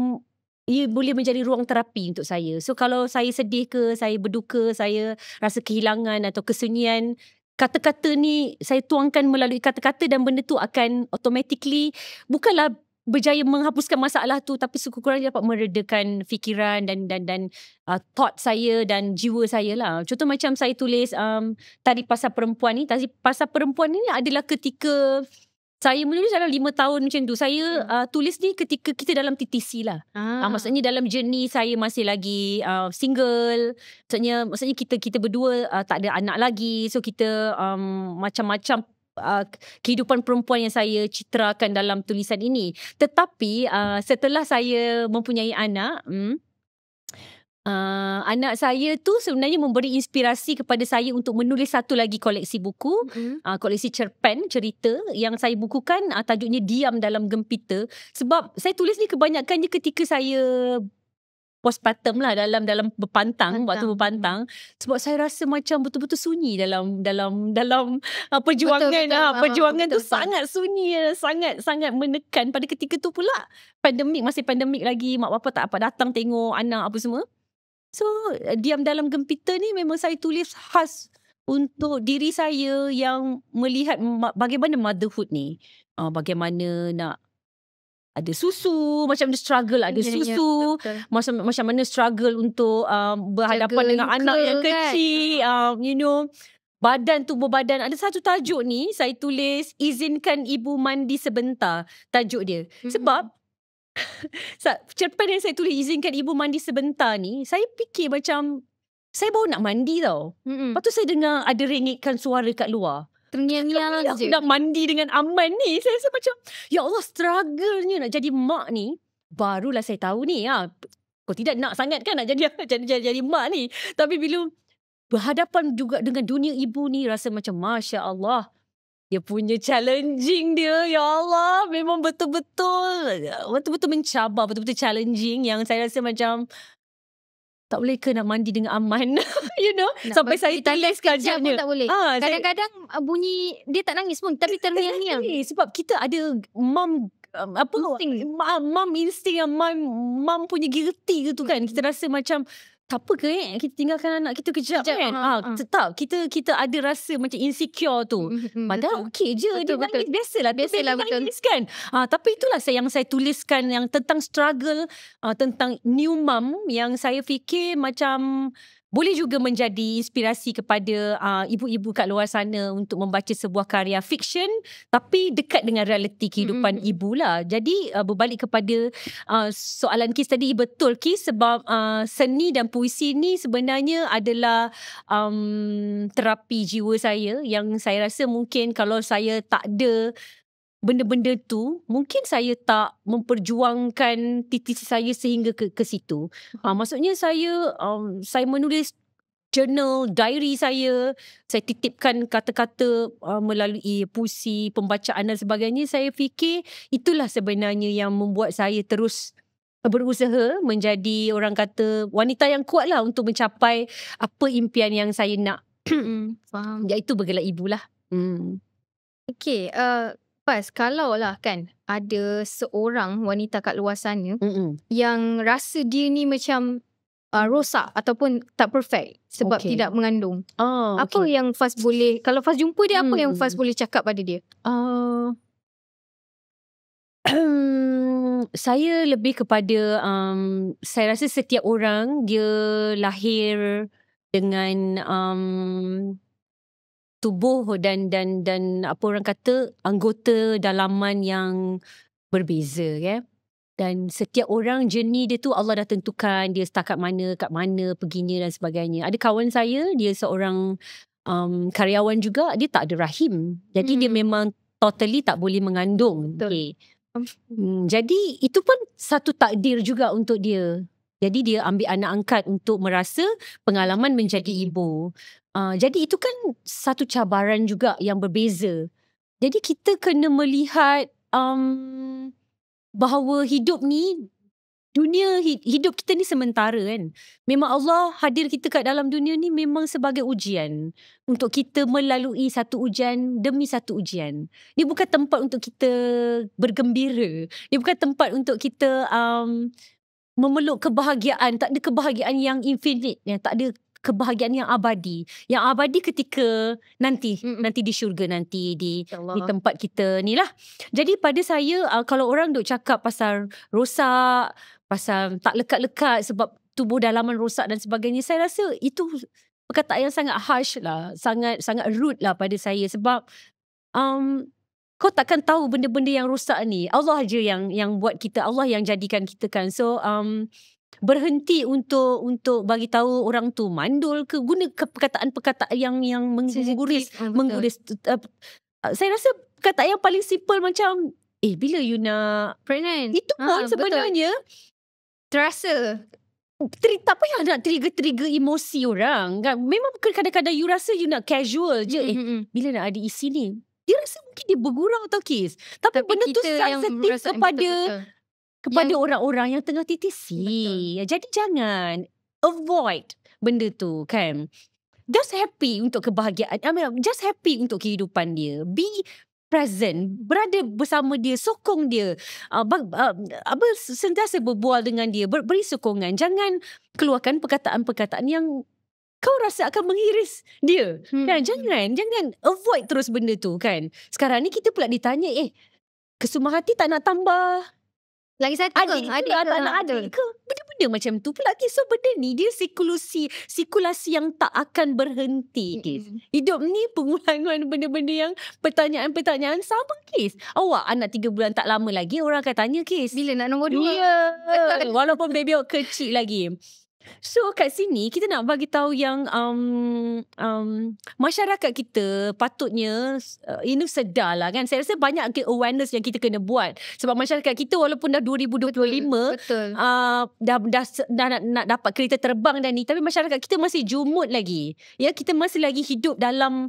menjadi ruang terapi untuk saya. So kalau saya sedih ke, saya berduka, saya rasa kehilangan atau kesunyian, kata-kata ni saya tuangkan melalui kata-kata dan benda tu akan automatically bukanlah berjaya menghapuskan masalah tu, tapi sekurang-kurangnya dapat meredakan fikiran dan thought saya dan jiwa saya lah. Contoh macam saya tulis tadi pasal perempuan ni. Pasal perempuan ni adalah ketika saya menulis dalam 5 tahun macam tu. Saya tulis ni ketika kita dalam TTC lah. Maksudnya dalam journey saya masih lagi single. Maksudnya kita berdua tak ada anak lagi. So kita macam-macam kehidupan perempuan yang saya citrakan dalam tulisan ini. Tetapi setelah saya mempunyai anak, anak saya tu sebenarnya memberi inspirasi kepada saya untuk menulis satu lagi koleksi buku, koleksi cerpen cerita yang saya bukukan, tajuknya Diam Dalam Gempita. Sebab saya tulis ni kebanyakannya ketika saya postpartum lah, dalam berpantang, waktu berpantang. Sebab saya rasa macam betul-betul sunyi dalam perjuangan. Perjuangan tu sangat sunyi, sangat menekan. Pada ketika tu pula masih pandemik lagi, mak bapa tak dapat datang tengok anak apa semua. So Diam Dalam Gempita ni memang saya tulis khas untuk diri saya yang melihat bagaimana motherhood ni, bagaimana nak ada susu, macam mana struggle ada susu, macam mana struggle untuk berhadapan dengan anak yang kecil, you know, tubuh badan. Ada satu tajuk ni saya tulis, izinkan ibu mandi sebentar, tajuk dia. Sebab cerpen yang saya tulis izinkan ibu mandi sebentar ni, saya fikir macam saya baru nak mandi tau. Lepas tu saya dengar ada rengitkan suara kat luar. Terngiang-ngiang je. Aku nak mandi dengan aman ni. Saya rasa macam, ya Allah, struggle-nya nak jadi mak ni. Barulah saya tahu ni. Kau tidak nak sangat kan nak jadi mak ni. Tapi bila berhadapan juga dengan dunia ibu ni, rasa macam Masya Allah. Dia punya challenging dia. Ya Allah, memang betul-betul mencabar, betul-betul challenging. Yang saya rasa macam, tak boleh ke nak mandi dengan aman? You know, sampai saya tulis kajiannya. Tak boleh. Kadang-kadang bunyi dia tak nangis pun, tapi terngiang-ngiang. Sebab kita ada mom insting yang mom punya guilty gitu kan. Kita rasa macam tak apa ke kita tinggalkan anak kita kejap kan. Tetap kita ada rasa macam insecure tu. Padahal okey je, dia nangis biasalah nangis kan. Tapi itulah yang saya tuliskan, yang tentang struggle, tentang new mom, yang saya fikir macam boleh juga menjadi inspirasi kepada ibu-ibu kat luar sana untuk membaca sebuah karya fiksyen tapi dekat dengan realiti kehidupan ibu lah. Jadi berbalik kepada soalan Kis tadi, betul Kis, sebab seni dan puisi ni sebenarnya adalah terapi jiwa saya, yang saya rasa mungkin kalau saya tak ada benda-benda tu, mungkin saya tak memperjuangkan titisi saya sehingga ke situ. Maksudnya saya menulis journal, diary saya titipkan kata-kata melalui puisi, pembacaan dan sebagainya. Saya fikir itulah sebenarnya yang membuat saya terus berusaha menjadi, orang kata, wanita yang kuat lah untuk mencapai apa impian yang saya nak. Faham. Iaitu bergelar ibu lah. Okay, Pas, kalau lah kan ada seorang wanita kat luar sana yang rasa dia ni macam rosak ataupun tak perfect sebab tidak mengandung. Apa yang Faz boleh, kalau Faz jumpa dia, apa yang Faz boleh cakap pada dia? Saya lebih kepada saya rasa setiap orang dia lahir dengan tubuh dan apa orang kata, anggota dalaman yang berbeza ya. Dan setiap orang journey dia tu Allah dah tentukan dia setakat mana, kat mana perginya dan sebagainya. Ada kawan saya, dia seorang karyawan juga, dia tak ada rahim. Jadi dia memang totally tak boleh mengandung. Okay. Jadi itu pun satu takdir juga untuk dia. Jadi dia ambil anak angkat untuk merasa pengalaman menjadi ibu. Jadi itu kan satu cabaran juga yang berbeza. Jadi kita kena melihat bahawa hidup ni, hidup kita ni sementara kan. Memang Allah hadir kita kat dalam dunia ni memang sebagai ujian. Untuk kita melalui satu ujian demi satu ujian. Dia bukan tempat untuk kita bergembira. Dia bukan tempat untuk kita memeluk kebahagiaan. Tak ada kebahagiaan yang infinite. Tak ada kebahagiaan yang abadi. Yang abadi ketika nanti di syurga, nanti di tempat kita ni lah. Jadi pada saya, kalau orang duk cakap pasal rosak, pasal tak lekat-lekat sebab tubuh dalaman rosak dan sebagainya, saya rasa itu perkataan yang sangat harsh lah, sangat rude lah pada saya. Sebab kau takkan tahu benda-benda yang rosak ni. Allah aja yang buat kita, Allah yang jadikan kita kan. So berhenti untuk bagi tahu orang tu mandul ke, guna perkataan-perkataan yang mengguris. Saya rasa perkataan yang paling simple macam bila you nak pregnant, itu pun sebenarnya terasa. Tak payah nak trigger emosi orang kan. Memang kadang-kadang you rasa you nak casual je. Bila nak ada isi ni, dia rasa mungkin dia bergurau tau Kis. Tapi benda tu sensitif kepada orang-orang yang tengah TTC. Jadi jangan avoid benda tu kan. Just happy untuk kebahagiaan. Just happy untuk kehidupan dia. Be present, berada bersama dia, sokong dia. Sentiasa berbual dengan dia, beri sokongan. Jangan keluarkan perkataan-perkataan yang kau rasa akan mengiris dia. Kan? Jangan avoid terus benda tu kan. Sekarang ni kita pula ditanya, kesumah hati tak nak tambah Lagi satu adik ke? ke atau anak adik ke, benda-benda macam tu pula kes. So benda ni dia sirkulasi yang tak akan berhenti kes. Hidup ni pengulangan benda-benda yang pertanyaan-pertanyaan sama kes. Awak anak 3 bulan tak lama lagi orang akan tanya kes, bila nak nombor 2? Ya, walaupun baby awak kecil lagi. So kat sini kita nak bagi tahu yang masyarakat kita patutnya sedar lah kan. Saya rasa banyak awareness yang kita kena buat. Sebab masyarakat kita walaupun dah 2025 Betul. dah nak dapat kereta terbang dah ni, tapi masyarakat kita masih jumut lagi. Ya, kita masih lagi hidup dalam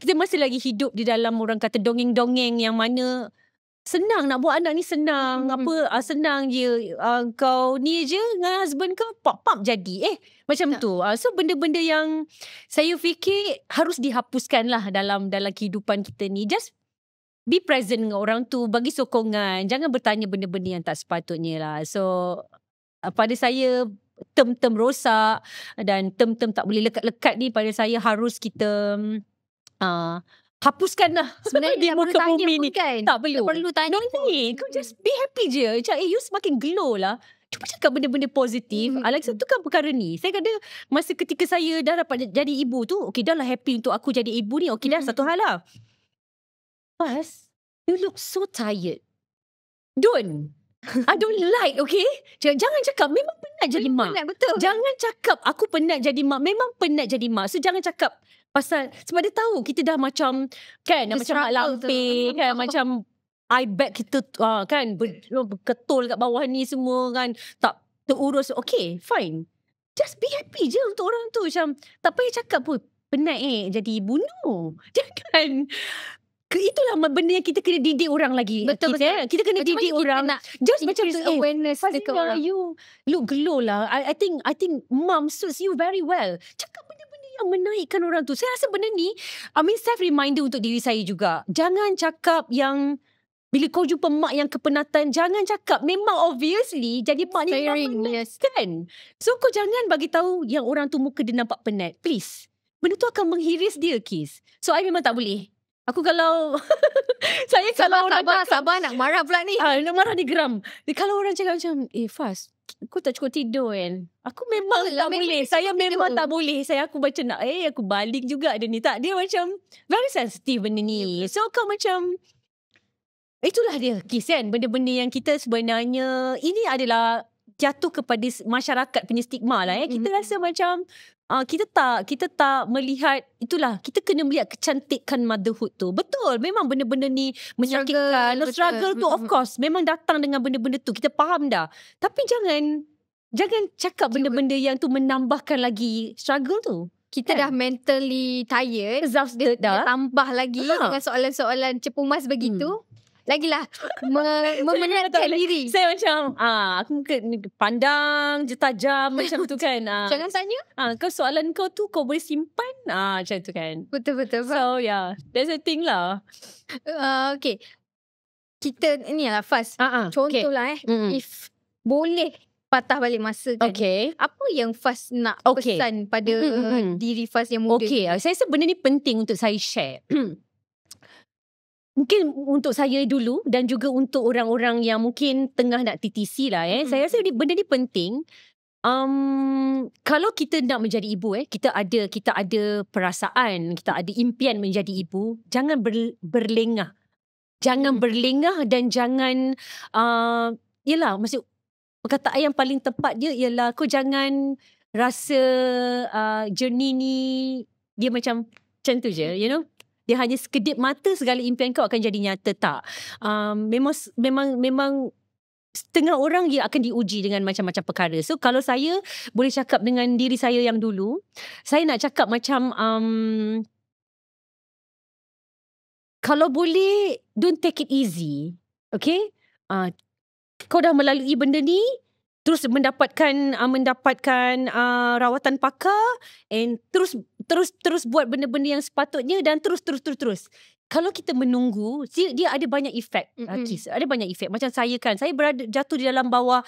kita masih lagi hidup di dalam orang kata dongeng-dongeng yang mana senang nak buat anak ni, senang senang je, kau ni je dengan husband kau pop jadi macam tu. So benda-benda yang saya fikir harus dihapuskan lah dalam kehidupan kita ni. Just be present dengan orang tu, bagi sokongan, jangan bertanya benda-benda yang tak sepatutnya lah. So pada saya term-term rosak dan term-term tak boleh lekat-lekat ni, pada saya harus kita hapuskan lah. Sebenarnya di muka bumi ni kan? tak perlu tanya. Kau just be happy je. Macam you semakin glow lah. Cuba cakap benda-benda positif. Lagi satu kan perkara ni, saya kata masa ketika saya dah dapat jadi ibu tu, okay dah lah happy untuk aku jadi ibu ni, okay dah satu hal lah. Pas you look so tired. I don't like, okay? Jangan cakap memang penat jadi mak. Betul. Jangan cakap aku penat jadi mak. Memang penat jadi mak. So jangan cakap pasal, sebab dia tahu kita dah macam kan, dah macam mak lampir kan, macam eye bag kita kan berketul kat bawah ni semua kan, tak terurus. Okay, fine. Just be happy je untuk orang tu. Macam tak payah cakap pun penat jadi ibu. No. Jangan. Itulah benda yang kita kena didik orang lagi. Betul. Kita kena didik orang. Just macam tu, awareness dekat orang. You look glow lah. I think mom suits you very well. Cakap benda-benda yang menaikkan orang tu. Saya rasa benda ni self reminder untuk diri saya juga. Jangan cakap yang bila kau jumpa mak yang kepenatan, jangan cakap. Memang obviously jadi mak ni memang penat kan. So kau jangan bagi tahu yang orang tu muka dia nampak penat. Please. Benda tu akan menghiris dia, Kis. So I memang tak boleh. Aku kalau kalau orang sabar nak marah pula ni. Nak marah ni geram. Kalau orang cakap macam, Fas, aku tak cukup tidur kan. Aku memang tak boleh. Saya memang tak boleh. Aku macam nak aku balik juga ada ni. Tak, dia macam very sensitive benda ni. So kau macam, itulah dia Kis kan. Benda-benda yang kita sebenarnya, ini adalah jatuh kepada masyarakat punya stigma lah. Kita rasa macam kita tak melihat, itulah kita kena melihat kecantikan motherhood tu. Betul, memang benda-benda ni menyakitkan. Struggle tu of course memang datang dengan benda-benda tu, kita faham dah. Tapi jangan cakap benda-benda yang tu menambahkan lagi struggle tu. Kita dah mentally tired, exhausted dah. Tambah lagi dengan soalan-soalan cepumas begitu. Lagilah memenatkan diri. Saya macam aku pandang je tajam macam tu kan. Jangan tanya. Kau soalan kau tu kau boleh simpan macam tu kan. Betul. So yeah, that's the thing lah. Okay, kita ni lah Fas. Contoh lah if boleh patah balik masa kan. Okay. Apa yang Fas nak pesan pada diri Fas yang muda? Okay, saya rasa benda ni penting untuk saya share. Mungkin untuk saya dulu dan juga untuk orang-orang yang mungkin tengah nak TTC lah Saya rasa benda ni penting. Kalau kita nak menjadi ibu kita ada perasaan, kita ada impian menjadi ibu, jangan berlengah. Jangan berlengah dan jangan yalah, maksud perkataan yang paling tepat dia ialah kau jangan rasa journey ni dia macam tu je, you know. Dia hanya sekedip mata segala impian kau akan jadi nyata. Tak. Memang setengah orang dia akan diuji dengan macam-macam perkara. So kalau saya boleh cakap dengan diri saya yang dulu, saya nak cakap macam kalau boleh don't take it easy. Okay? Kau dah melalui benda ni, terus mendapatkan rawatan pakar and terus buat benda-benda yang sepatutnya dan terus. kalau kita menunggu, dia ada banyak efek. Kis, ada banyak efek. Macam saya kan, saya jatuh di dalam bawah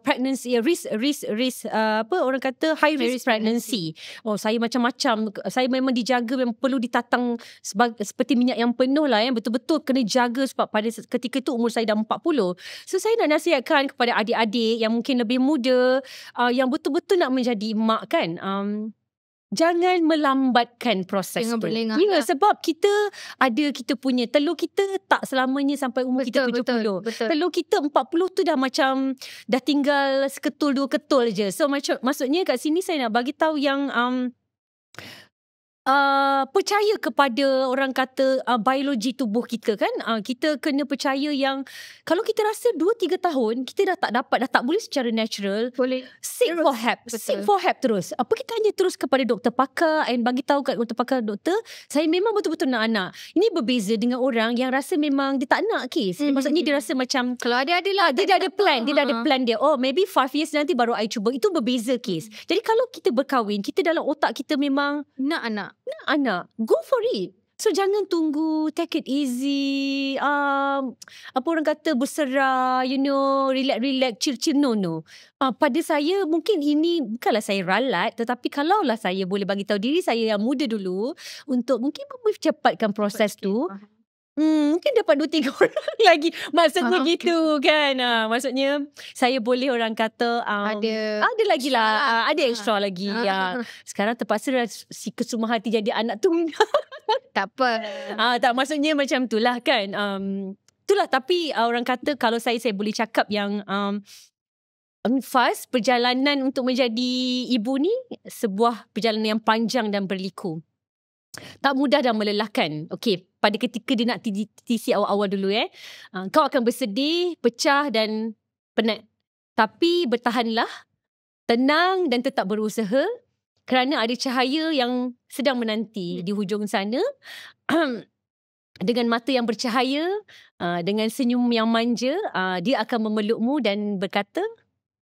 pregnancy, risk orang kata high risk pregnancy. Saya macam-macam. Saya memang dijaga, memang perlu ditatang seperti minyak yang penuh lah. Betul-betul kena jaga sebab pada ketika itu umur saya dah 40. So saya nak nasihatkan kepada adik-adik yang mungkin lebih muda, yang betul-betul nak menjadi mak kan. Jangan melambatkan proses tu. Ya, sebab kita punya telur kita tak selamanya sampai umur kita 70. Betul. Telur kita 40 tu dah macam dah tinggal seketul dua ketul je. So maksudnya kat sini saya nak bagi tahu yang percaya kepada orang kata biologi tubuh kita kan. Kita kena percaya yang kalau kita rasa 2-3 tahun kita dah tak boleh secara natural, boleh seek for help terus. Pergi tanya terus kepada doktor pakar and bagi tahu kat doktor pakar, doktor saya memang betul-betul nak anak. Ini berbeza dengan orang yang rasa memang dia tak nak kes. Maksudnya dia rasa macam kalau ada lah, dia dah ada plan, dia. Maybe 5 years nanti baru I cuba. Itu berbeza kes. Jadi kalau kita berkahwin, kita dalam otak kita memang nak anak, go for it. So jangan tunggu, take it easy, apa orang kata berserah, relax, chill, no. Pada saya mungkin ini bukanlah saya ralat, tetapi kalaulah saya boleh bagi tahu diri saya yang muda dulu untuk mungkin mempercepatkan proses tu. Mungkin dapat 2-3 orang lagi. Maksudnya gitu kan. Maksudnya saya boleh orang kata ada lagi lah, ada extra lagi. Ya. Sekarang terpaksa si kesumah hati jadi anak tunggal. Tak apa. Tak, maksudnya macam itulah kan. Itulah, tapi orang kata kalau saya boleh cakap yang fast perjalanan untuk menjadi ibu ni sebuah perjalanan yang panjang dan berliku. Tak mudah dan melelahkan. Okey, pada ketika dia nak tisi awal-awal dulu kau akan bersedih, pecah dan penat. Tapi bertahanlah, tenang dan tetap berusaha kerana ada cahaya yang sedang menanti di hujung sana. Dengan mata yang bercahaya, dengan senyum yang manja, dia akan memelukmu dan berkata,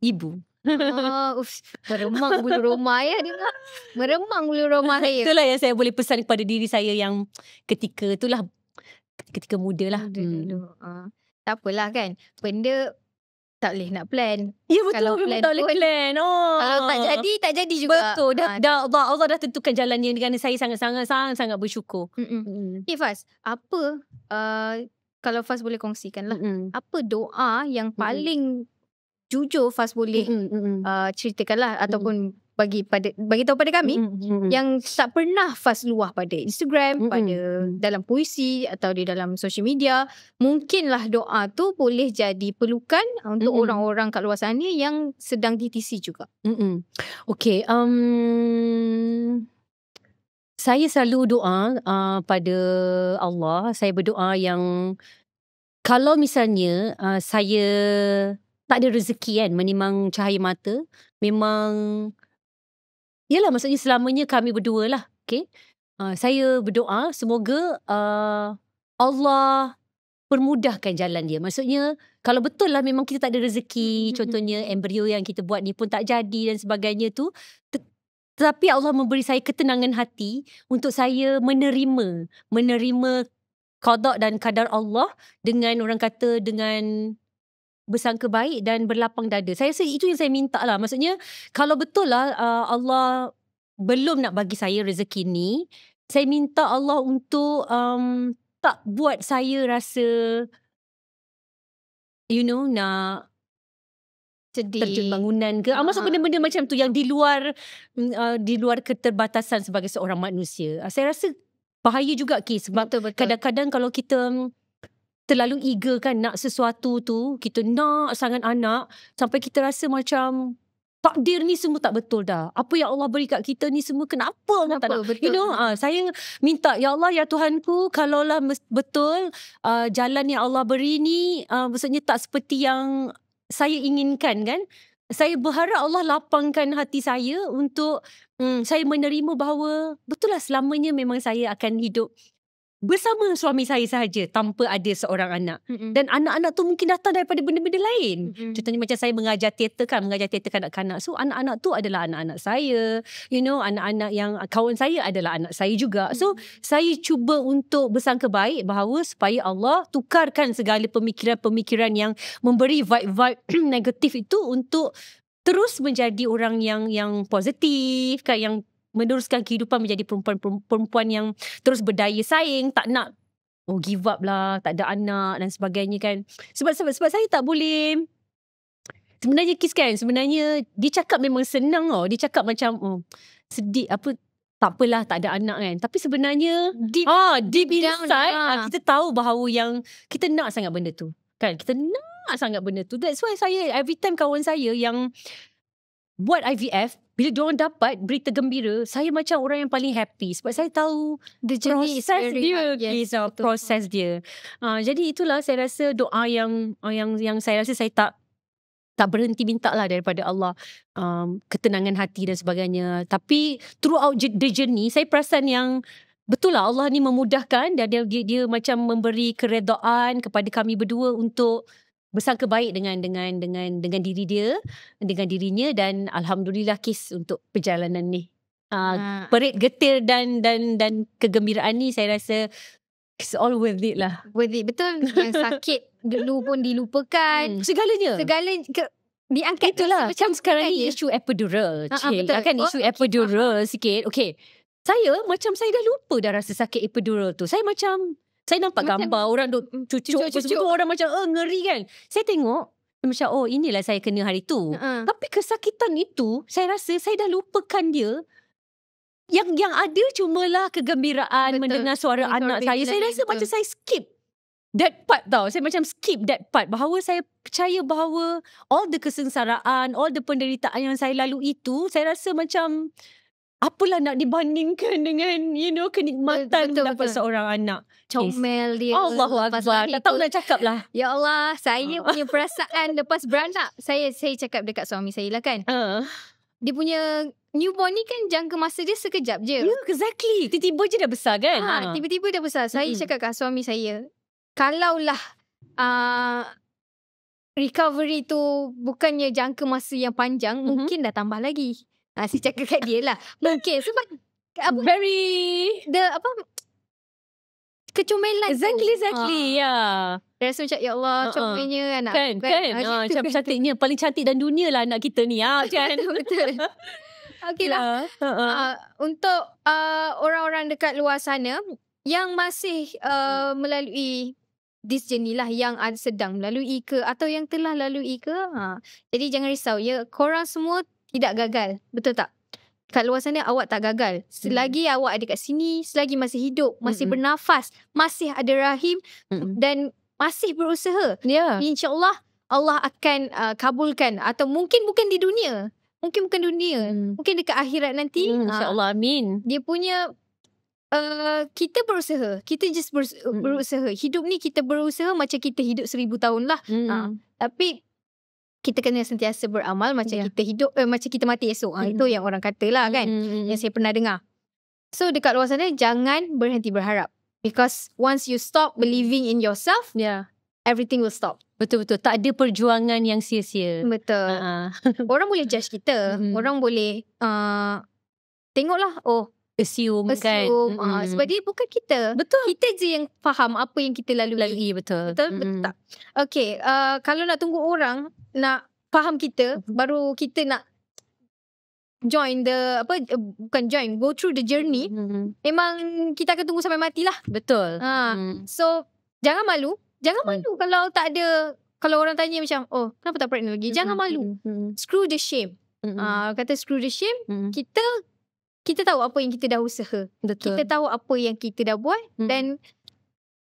ibu. Meremang bulu rumah ya dengar. Meremang bulu rumah saya. Itulah yang saya boleh pesan kepada diri saya yang ketika muda lah. Tak apalah kan. Benda tak boleh nak plan. Ya betul, kalau plan tak boleh plan. Kalau tak jadi juga. Betul. Allah dah tentukan jalannya dengan saya sangat bersyukur. Okay Faz, apa kalau Faz boleh kongsikan lah. Apa doa yang paling jujur Faz boleh ceritakanlah ataupun bagi tahu pada kami yang tak pernah Faz luah pada Instagram, pada dalam puisi atau di dalam social media. Mungkinlah doa tu boleh jadi pelukan untuk orang-orang kat luar sana yang sedang DTC juga. Okay, saya selalu doa pada Allah. Saya berdoa yang kalau misalnya saya tak ada rezeki kan menimang cahaya mata, memang yalah, maksudnya selamanya kami berdua lah. Okay, saya berdoa semoga Allah permudahkan jalan dia. Maksudnya kalau betul lah memang kita tak ada rezeki, contohnya embrio yang kita buat ni pun tak jadi dan sebagainya tu, tetapi Allah memberi saya ketenangan hati untuk saya menerima qada dan kadar Allah dengan orang kata dengan bersangka baik dan berlapang dada. Saya rasa itu yang saya minta lah. Maksudnya kalau betul lah Allah belum nak bagi saya rezeki ni, saya minta Allah untuk tak buat saya rasa nak sedih, terjun bangunan ke. Maksud benda-benda macam tu yang di luar keterbatasan sebagai seorang manusia. Saya rasa bahaya juga sebab betul. Kadang-kadang kalau kita terlalu eager kan nak sesuatu tu, kita nak sangat anak sampai kita rasa macam takdir ni semua tak betul dah. Apa yang Allah beri kat kita ni semua kenapa tak nak? Betul. Saya minta, ya Allah, ya Tuhanku, kalaulah betul jalan yang Allah beri ni maksudnya tak seperti yang saya inginkan kan. Saya berharap Allah lapangkan hati saya untuk saya menerima bahawa betul lah selamanya memang saya akan hidup bersama suami saya sahaja tanpa ada seorang anak. Dan anak-anak tu mungkin datang daripada benda-benda lain. Contohnya macam saya mengajar teater kanak-kanak. So anak-anak tu adalah anak-anak saya. You know, anak-anak yang kawan saya adalah anak saya juga. So saya cuba untuk bersangka baik bahawa supaya Allah tukarkan segala pemikiran-pemikiran yang memberi vibe-vibe negatif itu untuk terus menjadi orang yang positif kan, yang meneruskan kehidupan menjadi perempuan yang terus berdaya saing, tak nak give up lah, tak ada anak dan sebagainya kan. Sebab saya tak boleh. Sebenarnya Kis kan, sebenarnya dia cakap memang senang tau. Dia cakap macam sedih apa, tak apalah tak ada anak kan. Tapi sebenarnya deep inside kita tahu bahawa yang kita nak sangat benda tu. Kan, kita nak sangat benda tu. That's why saya every time kawan saya yang buat IVF, bila diorang dapat berita gembira, saya macam orang yang paling happy sebab saya tahu the journey is very hard. Yes, proses dia. Jadi itulah saya rasa doa yang saya rasa saya tak berhenti minta lah daripada Allah, ketenangan hati dan sebagainya. Tapi throughout the journey, saya perasan yang betul lah Allah ni memudahkan dan dia macam memberi keredaan kepada kami berdua untuk bersangka baik dengan diri dia, dengan dirinya, dan alhamdulillah Kis untuk perjalanan ni. Perit getir dan kegembiraan ni saya rasa it's all worth it lah. Worth it, betul. Yang sakit dulu pun dilupakan. Segalanya diangkat. Itulah macam sekarang ni isu epidural. Kan isu epidural sikit. Okay, saya dah lupa dah rasa sakit epidural tu. Saya nampak gambar orang duk cucuk orang macam ngeri kan. Saya tengok macam inilah saya kena hari tu. Tapi kesakitan itu saya rasa saya dah lupakan dia. Yang ada cumalah kegembiraan mendengar suara anak saya. Saya rasa macam saya skip that part tau. Saya macam skip that part. Bahawa saya percaya bahawa all the kesengsaraan, all the penderitaan yang saya lalui itu, saya rasa macam apalah nak dibandingkan dengan kenikmatan dapat seorang anak. Comel dia. Allahu Akbar. Tak tahu nak cakap lah. Ya Allah, saya punya perasaan lepas beranak. Saya cakap dekat suami saya lah kan. Dia punya newborn ni kan jangka masa dia sekejap je. Yeah, exactly. Tiba-tiba je dah besar kan. Tiba-tiba dah besar. Saya cakap kat suami saya, kalaulah recovery tu bukannya jangka masa yang panjang, mungkin dah tambah lagi. Saya cakap kat dia lah. Mungkin sebab kecomelan. Exactly. Ya. Rasa macam ya Allah, comelnya anak kan. Macam cantiknya, paling cantik dalam dunia lah anak kita ni. Kan? Betul. Okey lah. Untuk orang-orang dekat luar sana yang masih melalui this journey lah, yang sedang melalui ke atau yang telah lalui ke, jadi jangan risau ya, korang semua tidak gagal. Betul tak? Kat luar sana awak tak gagal. Selagi awak ada kat sini, selagi masih hidup, masih bernafas, masih ada rahim dan masih berusaha, InsyaAllah Allah akan kabulkan. Atau mungkin bukan di dunia, mungkin dekat akhirat nanti, InsyaAllah, amin. Dia punya kita berusaha. Kita just berusaha. Hidup ni kita berusaha macam kita hidup 1000 tahun lah. Tapi kita kena sentiasa beramal macam kita hidup, macam kita mati esok. Itu yang orang kata lah kan. Yang saya pernah dengar. So dekat luar sana, jangan berhenti berharap. Because once you stop believing in yourself, everything will stop. Betul-betul. Tak ada perjuangan yang sia-sia. Betul. Orang boleh judge kita. Orang boleh tengoklah, assume kan. Sebab dia bukan kita. Betul. Kita je yang faham apa yang kita lalui. Betul. Betul tak? Okay, kalau nak tunggu orang nak faham kita, baru kita nak join bukan join, go through the journey, memang kita akan tunggu sampai matilah. Betul. So jangan malu. Kalau tak ada, kalau orang tanya macam, kenapa tak pregnant lagi, jangan malu. Screw the shame. Kata screw the shame. Kita tahu apa yang kita dah usaha. Betul. Kita tahu apa yang kita dah buat. Dan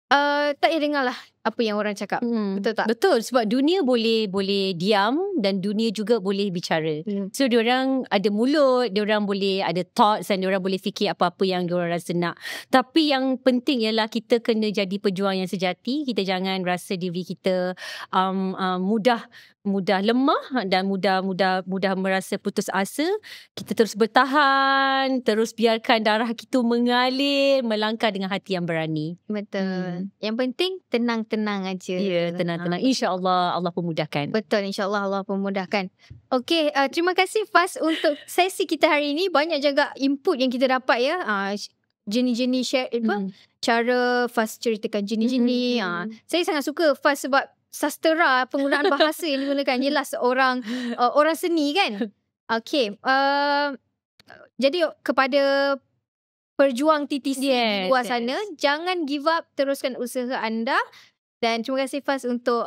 tak payah dengar lah apa yang orang cakap. Betul tak? Betul, sebab dunia boleh diam dan dunia juga boleh bicara. So diorang ada mulut, diorang boleh ada thoughts dan diorang boleh fikir apa-apa yang diorang rasa nak. Tapi yang penting ialah kita kena jadi pejuang yang sejati. Kita jangan rasa diri kita mudah lemah dan mudah merasa putus asa. Kita terus bertahan, terus biarkan darah kita mengalir, melangkah dengan hati yang berani. Betul. Yang penting tenang-tenang aja. Ya, tenang-tenang. InsyaAllah Allah pemudahkan. Betul, insyaAllah Allah pemudahkan. Okey, terima kasih Faz untuk sesi kita hari ini. Banyak juga input yang kita dapat ya. Jenis-jenis share cara Faz ceritakan jenis-jenis. Saya sangat suka Faz sebab sastera, penggunaan bahasa yang digunakan jelas orang seni kan. Okey, jadi kepada perjuang TTC di luar sana, jangan give up, teruskan usaha anda. Dan terima kasih Faz untuk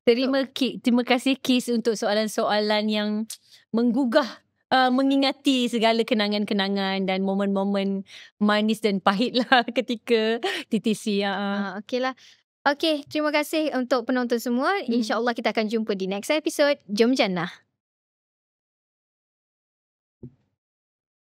terima kasih Kis untuk soalan-soalan yang menggugah, mengingati segala kenangan-kenangan dan momen-momen manis dan pahit lah ketika TTC. Okey lah. Okey, terima kasih untuk penonton semua. InsyaAllah kita akan jumpa di next episode. Jom Jannah.